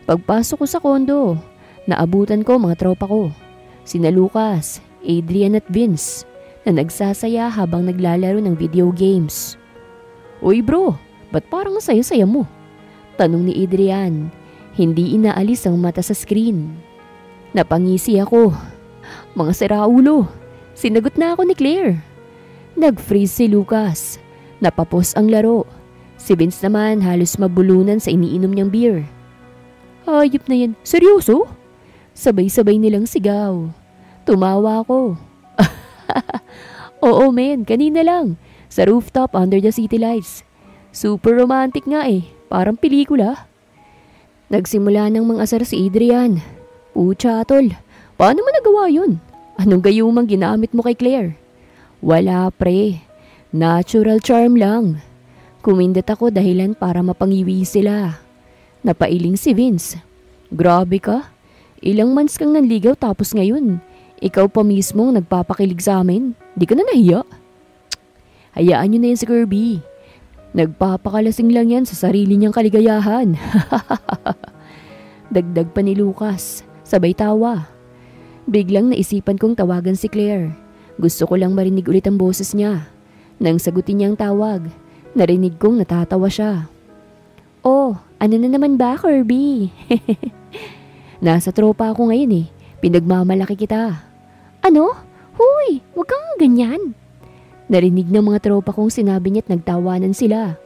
Pagpasok ko sa kondo, naabutan ko mga tropa ko. Sina Lucas, Adrian at Vince na nagsasaya habang naglalaro ng video games. Uy bro, ba't parang saya-saya mo? Tanong ni Adrian, hindi inaalis ang mata sa screen. Napangisi ako. Mga siraulo, sinagot na ako ni Claire. Nag-freeze si Lucas. Napapos ang laro. Si Vince naman halos mabulunan sa iniinom niyang beer. Hayop na yan. Seryoso? Sabay-sabay nilang sigaw. Tumawa ako. Oo men, kanina lang. Sa rooftop under the city lights. Super romantic nga eh, parang pelikula. Nagsimula ng mang-asar si Adrian. Pucha tol, paano mo nagawa yun? Anong gayumang ginamit mo kay Claire? Wala pre, natural charm lang. Kumindat ako dahilan para mapangiwi sila. Napailing si Vince. Grabe ka, ilang months kang nanligaw tapos ngayon, ikaw pa mismong nagpapakilig sa amin. Di ka na nahiya? Hayaan nyo na yan si Kirby. Nagpapakalasing lang yan sa sarili niyang kaligayahan. Dagdag pa ni Lucas, sabay tawa. Biglang naisipan kong tawagan si Claire. Gusto ko lang marinig ulit ang boses niya. Nang sagutin niyang tawag, narinig kong natatawa siya. Oh, ano na naman ba, Kirby? Nasa tropa ako ngayon eh. Pinagmamalaki kita. Ano? Huy, wag kang ganyan. Narinig ng mga tropa kong sinabi niya at nagtawanan sila.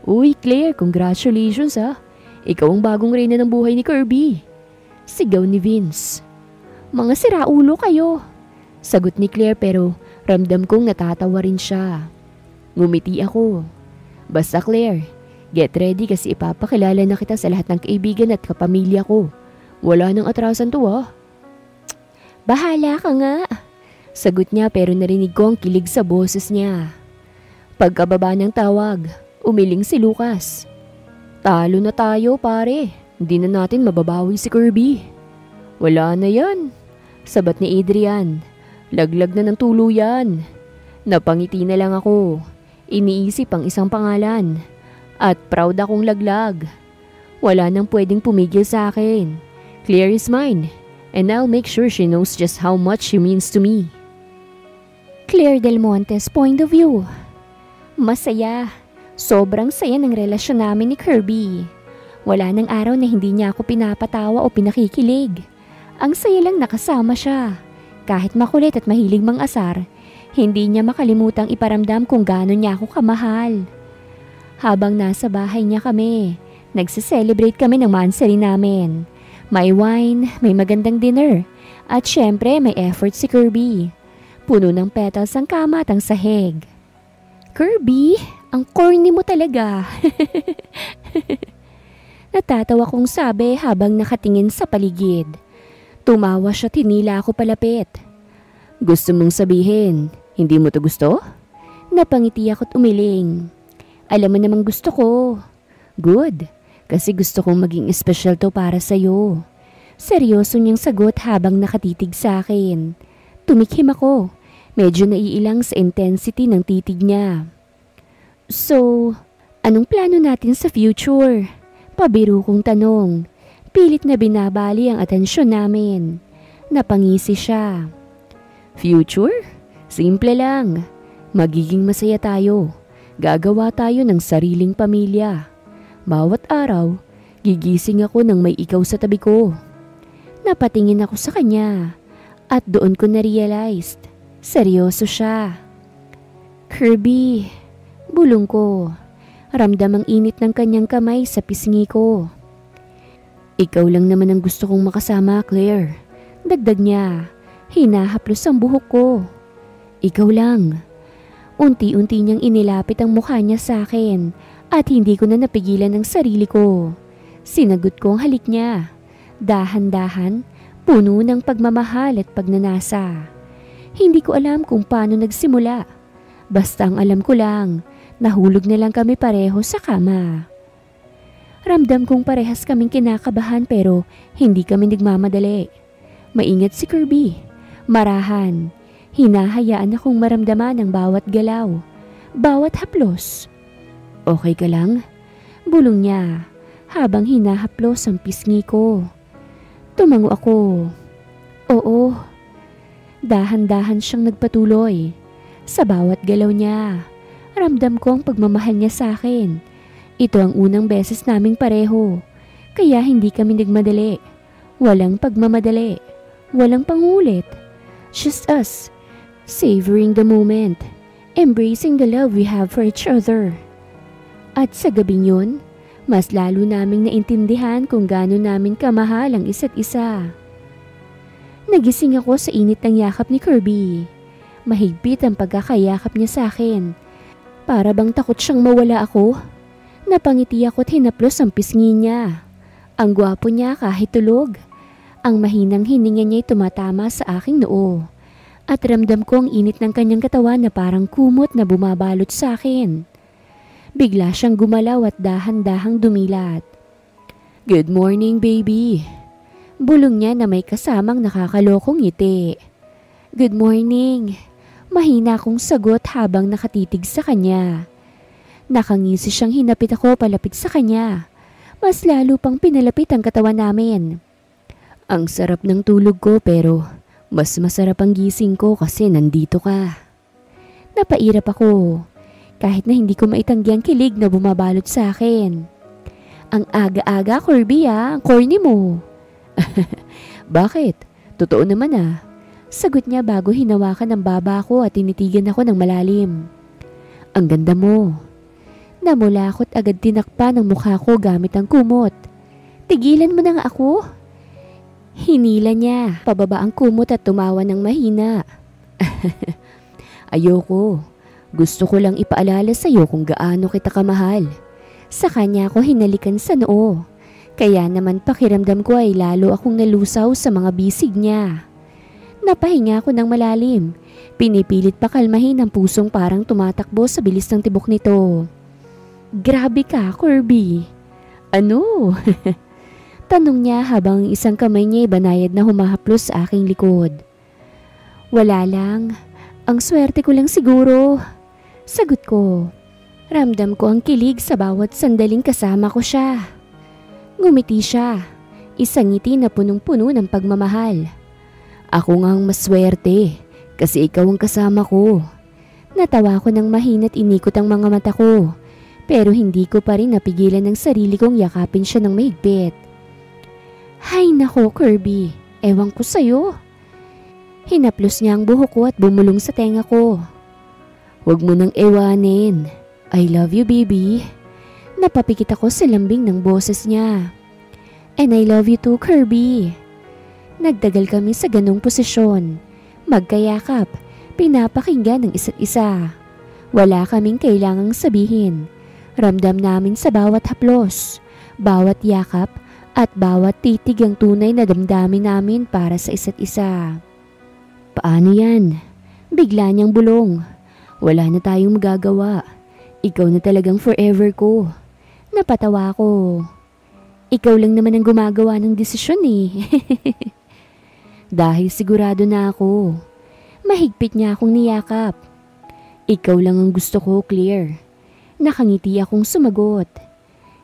Uy, Claire, congratulations ha. Ikaw ang bagong reyna ng buhay ni Kirby. Sigaw ni Vince. Mga siraulo kayo. Sagot ni Claire pero ramdam kong natatawa rin siya. Ngumiti ako. Basta Claire, get ready kasi ipapakilala na kita sa lahat ng kaibigan at kapamilya ko. Wala nang atrasan to ha. Bahala ka nga. Sagot niya pero narinig ko ang kilig sa boses niya. Pagkababa ng tawag, umiling si Lucas. Talo na tayo pare, hindi na natin mababawi si Kirby. Wala na yan, sabat ni Adrian. Laglag na ng tuluyan. Napangiti na lang ako, iniisip ang isang pangalan. At proud akong laglag. Wala nang pwedeng pumigil sa akin. Claire is mine, and I'll make sure she knows just how much she means to me. Claire Del Monte's point of view. Masaya. Sobrang saya ng relasyon namin ni Kirby. Wala nang araw na hindi niya ako pinapatawa o pinakikilig. Ang saya lang nakasama siya. Kahit makulit at mahilig mang-asar, hindi niya makalimutang iparamdam kung gaano niya ako kamahal. Habang nasa bahay niya kami, nagse-celebrate kami ng monthsary namin. May wine, may magandang dinner, at syempre may effort si Kirby. Puno ng petals ang kama at ang sahig. Kirby, ang corny mo talaga. Natatawa kong sabi habang nakatingin sa paligid. Tumawa siya at hinila ako palapit. Gusto mong sabihin, hindi mo to gusto? Napangiti ako at umiling. Alam mo namang gusto ko. Good, kasi gusto kong maging espesyal to para sa'yo. Seryoso niyang sagot habang nakatitig sa akin. Tumikhim ako. Medyo naiilang sa intensity ng titig niya. So, anong plano natin sa future? Pabiro kong tanong. Pilit na binabali ang atensyon namin. Napangisi siya. Future? Simple lang. Magiging masaya tayo. Gagawa tayo ng sariling pamilya. Bawat araw, gigising ako nang may ikaw sa tabi ko. Napatingin ako sa kanya at doon ko na-realized. Seryoso siya. Kirby, bulong ko. Ramdam ang init ng kanyang kamay sa pisngi ko. Ikaw lang naman ang gusto kong makasama, Claire. Dagdag niya, hinahaplos ang buhok ko. Ikaw lang. Unti-unti niyang inilapit ang mukha niya sa akin at hindi ko na napigilan ang sarili ko. Sinagot ko ang halik niya. Dahan-dahan, puno ng pagmamahal at pagnanasa. Hindi ko alam kung paano nagsimula. Basta ang alam ko lang, nahulog na lang kami pareho sa kama. Ramdam kong parehas kaming kinakabahan pero hindi kami nagmamadali. Maingat si Kirby. Marahan. Hinahayaan akong maramdaman ang bawat galaw, bawat haplos. Okay ka lang? Bulong niya habang hinahaplos ang pisngi ko. Tumango ako. Oo. Dahan-dahan siyang nagpatuloy. Sa bawat galaw niya, ramdam ko ang pagmamahal niya sa akin. Ito ang unang beses naming pareho, kaya hindi kami nagmadali. Walang pagmamadali, walang pangulit. Just us, savoring the moment, embracing the love we have for each other. At sa gabing yun, mas lalo naming naintindihan kung gaano namin kamahal ang isa't isa. Nagising ako sa init ng yakap ni Kirby. Mahigpit ang pagkakayakap niya sa akin. Para bang takot siyang mawala ako. Napangiti ako't hinaplos ang pisngi niya. Ang gwapo niya kahit tulog. Ang mahinang hininga niya'y tumatama sa aking noo. At ramdam ko ang init ng kanyang katawan na parang kumot na bumabalot sa akin. Bigla siyang gumalaw at dahan-dahang dumilat. "Good morning, baby." Bulong niya na may kasamang nakakalokong ngiti. "Good morning." Mahina akong sagot habang nakatitig sa kanya. Nakangisi siyang hinapit ako palapit sa kanya. Mas lalo pang pinalapit ang katawan namin. "Ang sarap ng tulog ko pero mas masarap ang gising ko kasi nandito ka." Napairap ako. Kahit na hindi ko maitanggi ang kilig na bumabalot sa akin. "Ang aga-aga, Kirby Ang corny mo." "Bakit? Totoo naman Sagot niya bago hinawakan ang baba ko at tinitigan ako ng malalim. "Ang ganda mo." Namula ako't agad tinakpan ang mukha ko gamit ang kumot. "Tigilan mo na nga ako." Hinila niya pababa ang kumot at tumawa ng mahina. "Ayoko. Gusto ko lang ipaalala sa iyo kung gaano kita kamahal." Sa kanya ako hinalikan sa noo. Kaya naman pakiramdam ko ay lalo akong nalusaw sa mga bisig niya. Napahinga ako ng malalim. Pinipilit pa kalmahin ang pusong parang tumatakbo sa bilis ng tibok nito. "Grabe ka, Kirby." "Ano?" Tanong niya habang isang kamay niya banayad na humahaplos sa aking likod. "Wala lang. Ang swerte ko lang siguro." Sagot ko. Ramdam ko ang kilig sa bawat sandaling kasama ko siya. Ngumiti siya. Isang ngiti na punong-puno ng pagmamahal. "Ako ngang maswerte kasi ikaw ang kasama ko." Natawa ko ng mahina't inikot ang mga mata ko. Pero hindi ko pa rin napigilan ng sarili kong yakapin siya ng mahigpit. "Hay nako, Kirby. Ewan ko sa'yo." Hinaplos niya ang buhok ko at bumulong sa tenga ko. "Huwag mo nang ewanin. I love you, baby." Napapikit ako sa lambing ng boses niya. "And I love you too, Kirby." Nagdagal kami sa ganong posisyon. Magkayakap, pinapakinggan ng isa't isa. Wala kaming kailangang sabihin. Ramdam namin sa bawat haplos, bawat yakap at bawat titig ang tunay na damdamin namin para sa isa't isa. "Paano yan?" Bigla niyang bulong. "Wala na tayong magagawa. Ikaw na talagang forever ko." Napatawa ko. "Ikaw lang naman ang gumagawa ng desisyon Dahil sigurado na ako. Mahigpit niya akong niyakap. "Ikaw lang ang gusto ko, Claire." Nakangiti akong sumagot.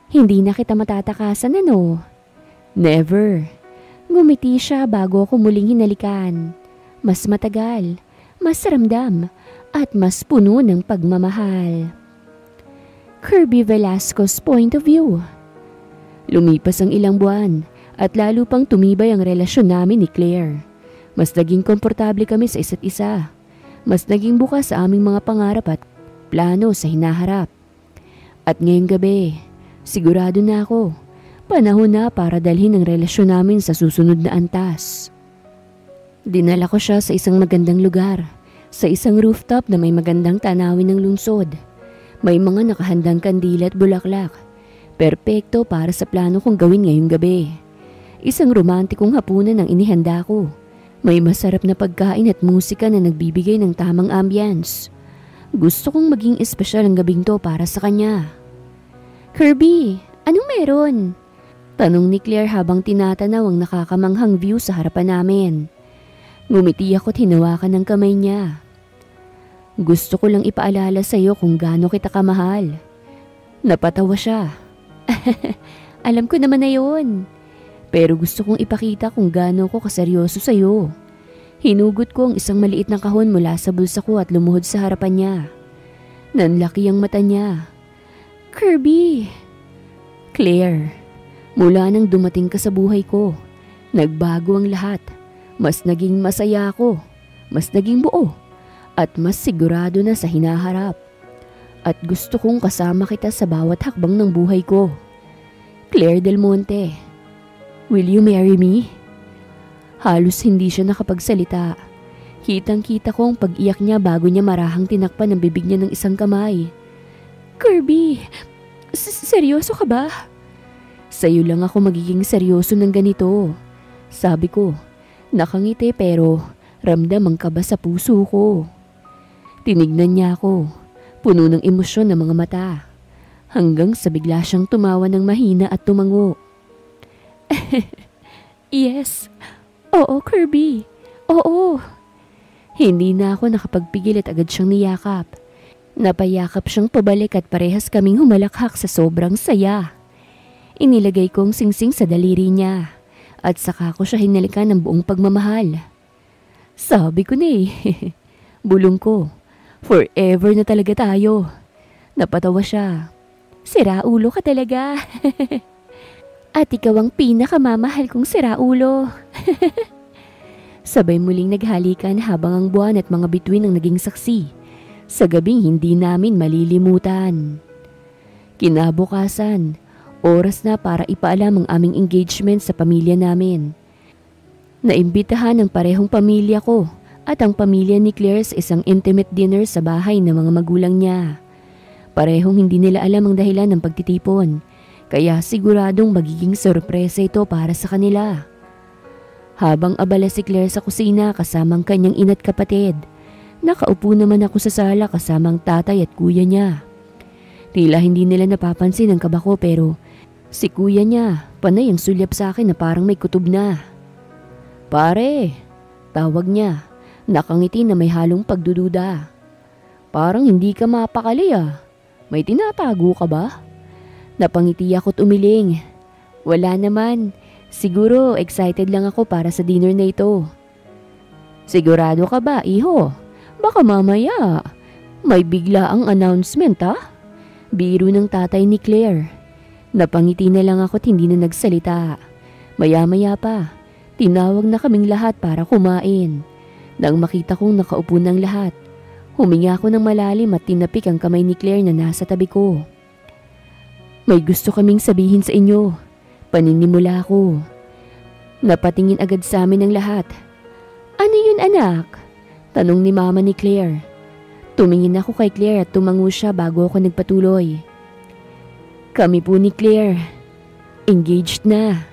"Hindi na kita matatakasan, ano?" "Never." Ngumiti siya bago ako muling hinalikan. Mas matagal, mas ramdam, at mas puno ng pagmamahal. Kirby Velasco's point of view. Lumipas ang ilang buwan. At lalo pang tumibay ang relasyon namin ni Claire. Mas naging komportable kami sa isa't isa. Mas naging bukas sa aming mga pangarap at plano sa hinaharap. At ngayong gabi, sigurado na ako, panahon na para dalhin ang relasyon namin sa susunod na antas. Dinala ko siya sa isang magandang lugar, sa isang rooftop na may magandang tanawin ng lungsod. May mga nakahandang kandila at bulaklak. Perpekto para sa plano kong gawin ngayong gabi. Isang romantikong hapunan ang inihanda ko. May masarap na pagkain at musika na nagbibigay ng tamang ambience. Gusto kong maging espesyal ang gabing to para sa kanya. "Kirby, anong meron?" Tanong ni Claire habang tinatanaw ang nakakamanghang view sa harapan namin. Ngumiti ako't hinawakan ng kamay niya. "Gusto ko lang ipaalala sa iyo kung gaano kita kamahal." Napatawa siya. "Alam ko naman na yun. Pero gusto kong ipakita kung gaano ko kaseryoso sa iyo." Hinugot ko ang isang maliit na kahon mula sa bulsa ko at lumuhod sa harapan niya. Nanlaki ang mata niya. "Kirby." "Claire, mula nang dumating ka sa buhay ko, nagbago ang lahat. Mas naging masaya ako, mas naging buo, at mas sigurado na sa hinaharap. At gusto kong kasama kita sa bawat hakbang ng buhay ko. Claire Del Monte. Will you marry me?" Halos hindi siya nakapagsalita. Kitang-kita ko ang pag-iyak niya bago niya marahang tinakpan ang bibig niya ng isang kamay. "Kirby, Seryoso ka ba? Sa'yo lang ako magiging seryoso ng ganito. Sabi ko, nakangiti pero ramdam ang kaba sa puso ko. Tinignan niya ako, puno ng emosyon ng mga mata. Hanggang sa bigla siyang tumawa ng mahina at tumango. Yes. Oo, Kirby. Oo. Hindi na ako nakapagpigil at agad siyang niyakap. Napayakap siyang pabalik at parehas kaming humalakhak sa sobrang saya. Inilagay kong singsing sa daliri niya at saka ko siya hinalikan ng buong pagmamahal. Sabi ko na bulong ko, forever na talaga tayo. Napatawa siya. Siraulo ka talaga. At ikaw ang pinakamamahal kong siraulo. Sabay muling naghalikan habang ang buwan at mga bituin ang naging saksi sa gabing hindi namin malilimutan. Kinabukasan, oras na para ipaalam ang aming engagement sa pamilya namin. Naimbitahan ng parehong pamilya ko at ang pamilya ni Claire sa isang intimate dinner sa bahay ng mga magulang niya. Parehong hindi nila alam ang dahilan ng pagtitipon, kaya siguradong magiging sorpresa ito para sa kanila. Habang abala si Claire sa kusina kasamang kanyang ina't kapatid, nakaupo naman ako sa sala kasamang tatay at kuya niya. Tila hindi nila napapansin ang kaba ko pero si kuya niya panay ang sulyap sa akin na parang may kutob na. Pare, tawag niya, nakangiti na may halong pagdududa. Parang hindi ka mapakali ah. May tinatago ka ba? Napangiti ako't umiling. Wala naman. Siguro excited lang ako para sa dinner na ito. Sigurado ka ba, iho? Baka mamaya may bigla ang announcement ha? Biro ng tatay ni Claire. Napangiti na lang ako't hindi na nagsalita. Maya-maya pa, tinawag na kaming lahat para kumain. Nang makita kong nakaupo ng lahat, huminga ako ng malalim at tinapik ang kamay ni Claire na nasa tabi ko. May gusto kaming sabihin sa inyo. Paninimula ako. Napatingin agad sa amin ang lahat. Ano yun anak? Tanong ni mama ni Claire. Tumingin ako kay Claire at tumango siya bago ako nagpatuloy. Kami po ni Claire. Engaged na.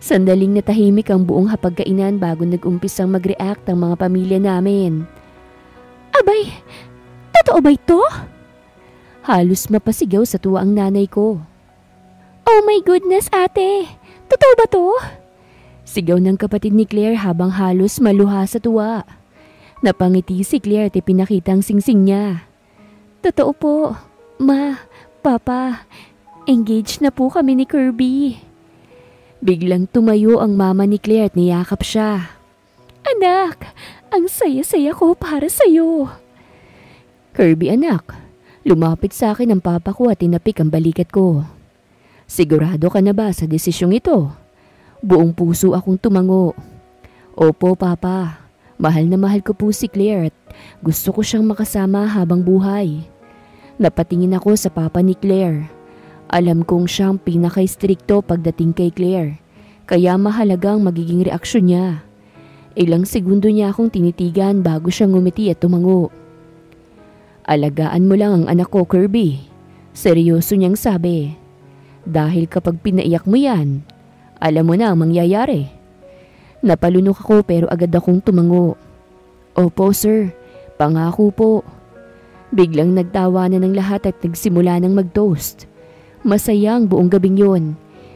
Sandaling natahimik ang buong hapagkainan bago nag-umpisang mag-react ang mga pamilya namin. Abay, totoo ba ito? Halos mapasigaw sa tuwa ang nanay ko. Oh my goodness ate, totoo ba to? Sigaw ng kapatid ni Claire habang halos maluha sa tuwa. Napangiti si Claire at ipinakita ang singsing niya. Totoo po, ma, papa, engaged na po kami ni Kirby. Biglang tumayo ang mama ni Claire at niyakap siya. Anak, ang saya-saya ko para sa'yo. Kirby anak, lumapit sa akin ang papa ko at tinapik ang balikat ko. Sigurado ka na ba sa desisyong ito? Buong puso akong tumango. Opo papa, mahal na mahal ko po si Claire at gusto ko siyang makasama habang buhay. Napatingin ako sa papa ni Claire. Alam kong siyang pinaka-istrikto pagdating kay Claire, kaya mahalagang magiging reaksyon niya. Ilang segundo niya akong tinitigan bago siya ngumiti at tumango. Alagaan mo lang ang anak ko, Kirby. Seryoso niyang sabi. Dahil kapag pinaiyak mo yan, alam mo na ang mangyayari. Napalunok ako pero agad akong tumango. Opo sir, pangako po. Biglang nagtawanan ng lahat at nagsimula ng mag-toast. Masaya ang buong gabing yun.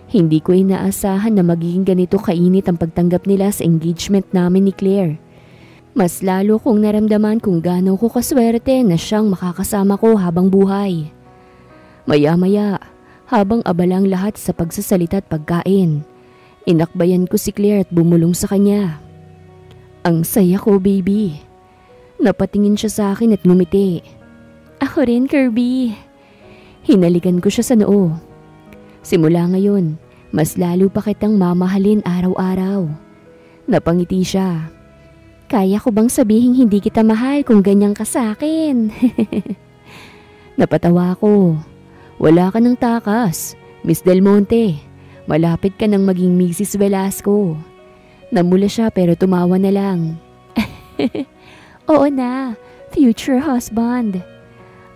Hindi ko inaasahan na magiging ganito kainit ang pagtanggap nila sa engagement namin ni Claire. Mas lalo kong naramdaman kung gaano ko kaswerte na siyang makakasama ko habang buhay. Maya-maya, habang abalang lahat sa pagsasalita at pagkain, inakbayan ko si Claire at bumulong sa kanya. Ang saya ko, baby. Napatingin siya sa akin at ngumiti. Ako rin, Kirby. Hinalikan ko siya sa noo. Simula ngayon, mas lalo pa kitang mamahalin araw-araw. Napangiti siya. Kaya ko bang sabihing hindi kita mahal kung ganyan ka sa akin? Napatawa ko. Wala ka ng takas, Miss Del Monte. Malapit ka nang maging Mrs. Velasco. Namula siya pero tumawa na lang. Oo na, future husband.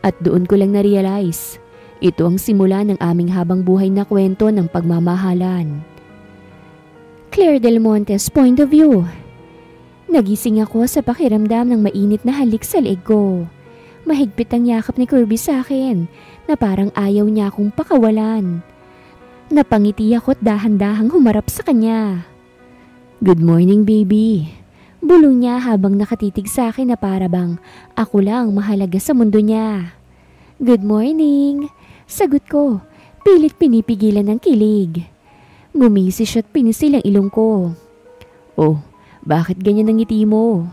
At doon ko lang na-realize, Ito ang simula ng aming habang buhay na kwento ng pagmamahalan. Claire Del Monte's point of view. Nagising ako sa pakiramdam ng mainit na halik sa leeg ko. Mahigpit ang yakap ni Kirby sa akin na parang ayaw niya akong pakawalan. Napangiti ako at dahan-dahang humarap sa kanya. Good morning, baby. Bulong niya habang nakatitig sa akin na para bang ako lang mahalaga sa mundo niya. Good morning. Sagot ko, pilit pinipigilan ng kilig. Ngumisi siya at pinisil ang ilong ko. Oh, bakit ganyan ang ngiti mo?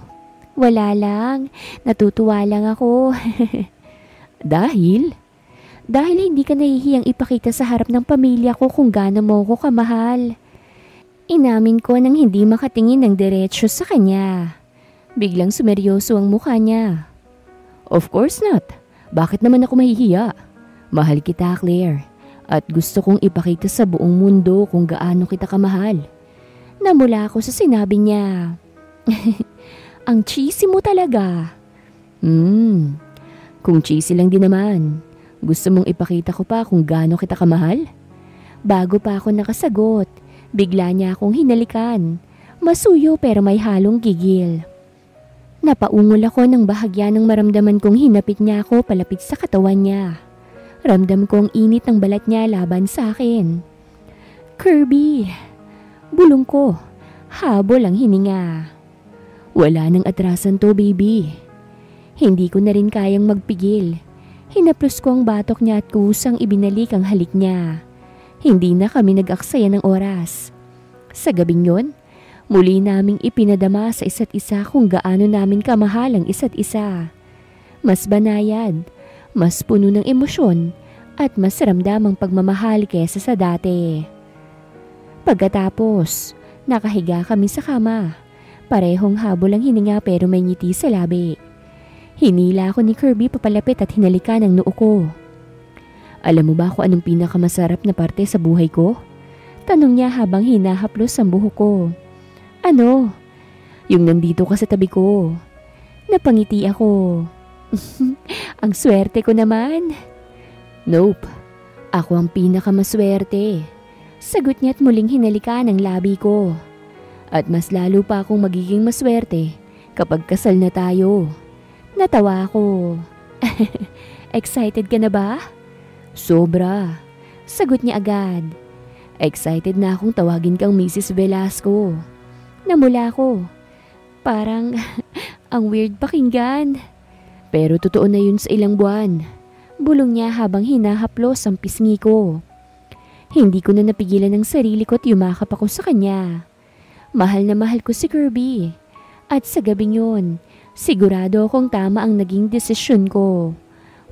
Wala lang, natutuwa lang ako. Dahil? Dahil hindi ka nahihiyang ipakita sa harap ng pamilya ko kung gaano mo ko kamahal. Inamin ko nang hindi makatingin ng diretsyo sa kanya. Biglang sumeryoso ang mukha niya. Of course not. Bakit naman ako mahihiya? Mahal kita, Claire. At gusto kong ipakita sa buong mundo kung gaano kita kamahal. Namula ako sa sinabi niya. Ang cheesy mo talaga. Kung cheesy lang din naman. Gusto mong ipakita ko pa kung gaano kita kamahal? Bago pa ako nakasagot, bigla niya akong hinalikan. Masuyo pero may halong gigil. Napaungol ako ng bahagya ng maramdaman kong hinapit niya ako palapit sa katawan niya. Ramdam ko ang init ng balat niya laban sa akin. Kirby, bulong ko, habol ang hininga. Wala nang atrasan to, baby. Hindi ko na rin kayang magpigil. Hinaplos ko ang batok niya at kusang ibinalik ang halik niya. Hindi na kami nag-aksaya ng oras. Sa gabing yon, muli naming ipinadama sa isa't isa kung gaano namin kamahal ang isa't isa. Mas banayad, mas puno ng emosyon, at mas ramdam ang pagmamahal kesa sa dati. Pagkatapos, nakahiga kami sa kama. Parehong habol ang hininga pero may ngiti sa labi. Hinila ako ni Kirby papalapit at hinalikan ang noo ko. Alam mo ba kung anong pinakamasarap na parte sa buhay ko? Tanong niya habang hinahaplos ang buhok ko. Ano? Yung nandito ka sa tabi ko. Napangiti ako. Ang swerte ko naman. Nope. Ako ang pinakamaswerte. Sagot niya at muling hinalikan ang labi ko. At mas lalo pa akong magiging maswerte kapag kasal na tayo. Natawa ako. Excited ka na ba? Sobra. Sagot niya agad. Excited na akong tawagin kang Mrs. Velasco. Namula ko. Parang ang weird pakinggan. Pero totoo na yun sa ilang buwan. Bulong niya habang hinahaplos ang pisngi ko. Hindi ko na napigilan ang sarili ko at yumakap ako sa kanya. Mahal na mahal ko si Kirby. At sa gabing yun, sigurado akong tama ang naging desisyon ko.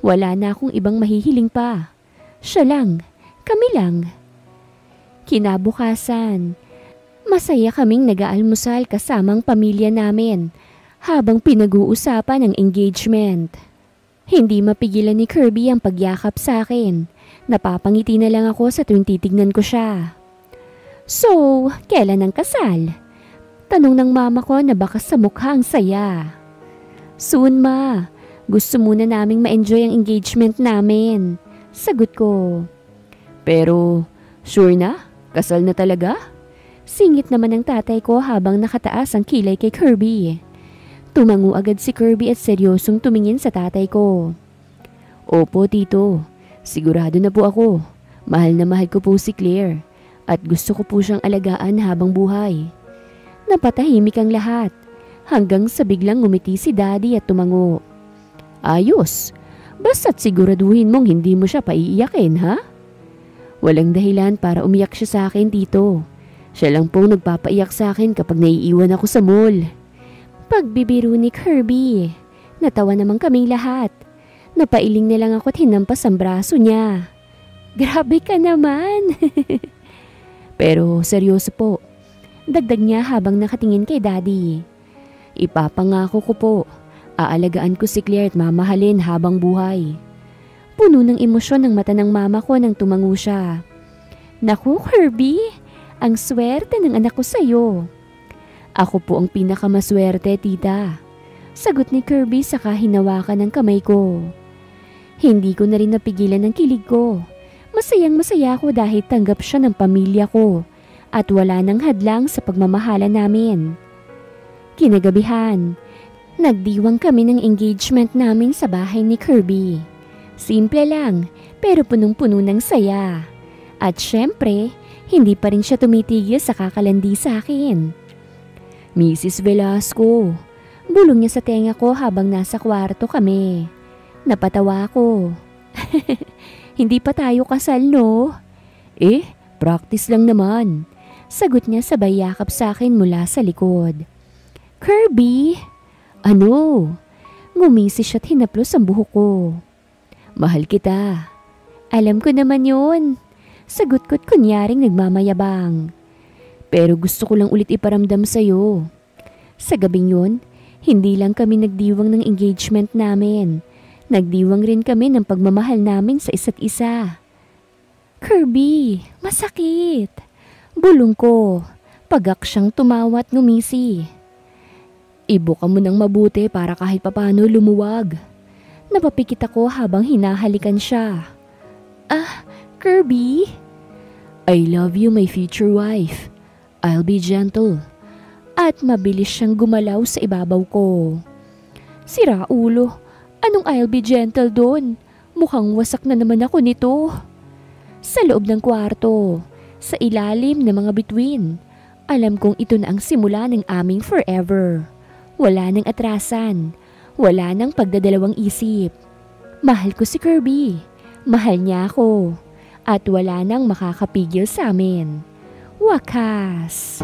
Wala na akong ibang mahihiling pa. Siya lang, kami lang. Kinabukasan, masaya kaming nag-aalmusal kasamang pamilya namin habang pinag-uusapan ang engagement. Hindi mapigilan ni Kirby ang pagyakap sa akin. Napapangiti na lang ako sa tuwing titignan ko siya. So, kailan ang kasal? Tanong ng mama ko na baka sa mukha ang saya. Soon, ma. Gusto muna naming ma-enjoy ang engagement namin. Sagot ko. Pero, sure na? Kasal na talaga? Singit naman ng tatay ko habang nakataas ang kilay kay Kirby. Tumango agad si Kirby at seryosong tumingin sa tatay ko. Opo, tito. Sigurado na po ako. Mahal na mahal ko po si Claire. At gusto ko po siyang alagaan habang buhay. Napatahimik ang lahat. Hanggang sa biglang ngumiti si Daddy at tumango. Ayos. Basta't siguraduhin mong hindi mo siya paiiyakin, ha? Walang dahilan para umiyak siya sa akin, tito. Siya lang pong nagpapaiyak sa akin kapag naiiwan ako sa mall. Pagbibiro ni Kirby. Natawa naman kaming lahat. Napailing na lang ako at hinampas ang braso niya. Grabe ka naman. Pero seryoso po. Dagdag niya habang nakatingin kay Daddy. Ipapangako ko po. Aalagaan ko si Claire at mamahalin habang buhay. Puno ng emosyon ang mata ng mama ko nang tumango siya. Naku, Kirby, ang swerte ng anak ko sa'yo. Ako po ang pinakamaswerte, tita. Sagot ni Kirby saka hinawakan ng kamay ko. Hindi ko na rin napigilan ng kilig ko. Masayang masaya ako dahil tanggap siya ng pamilya ko at wala nang hadlang sa pagmamahala namin. Kinagabihan, nagdiwang kami ng engagement namin sa bahay ni Kirby. Simple lang pero punong-puno ng saya. At syempre, hindi pa rin siya tumitigil sa kakalandi sa akin. Mrs. Velasco, bulong niya sa tenga ko habang nasa kwarto kami. Napatawa ko. Hindi pa tayo kasal, no? Practice lang naman. Sagot niya sabay yakap sa akin mula sa likod. Kirby! Ano? Ngumisi siya't hinaplos ang buhok ko. Mahal kita. Alam ko naman yun. Sagot ko't kunyaring nagmamayabang. Pero gusto ko lang ulit iparamdam sa'yo. Sa gabing yun, hindi lang kami nagdiwang ng engagement namin. Nagdiwang rin kami ng pagmamahal namin sa isa't isa. Kirby, masakit. Bulong ko, pagak siyang tumawa at ngumisi. Ibuka mo ng mabuti para kahit papano lumuwag. Napapikit ako habang hinahalikan siya. Kirby? I love you, my future wife. I'll be gentle. At mabilis siyang gumalaw sa ibabaw ko. Sira ulo, anong I'll be gentle doon? Mukhang wasak na naman ako nito. Sa loob ng kwarto, sa ilalim ng mga bituin, alam kong ito na ang simula ng aming forever. Wala nang atrasan, wala nang pagdadalawang isip. Mahal ko si Kirby, mahal niya ako, at wala nang makakapigil sa amin. Wakas!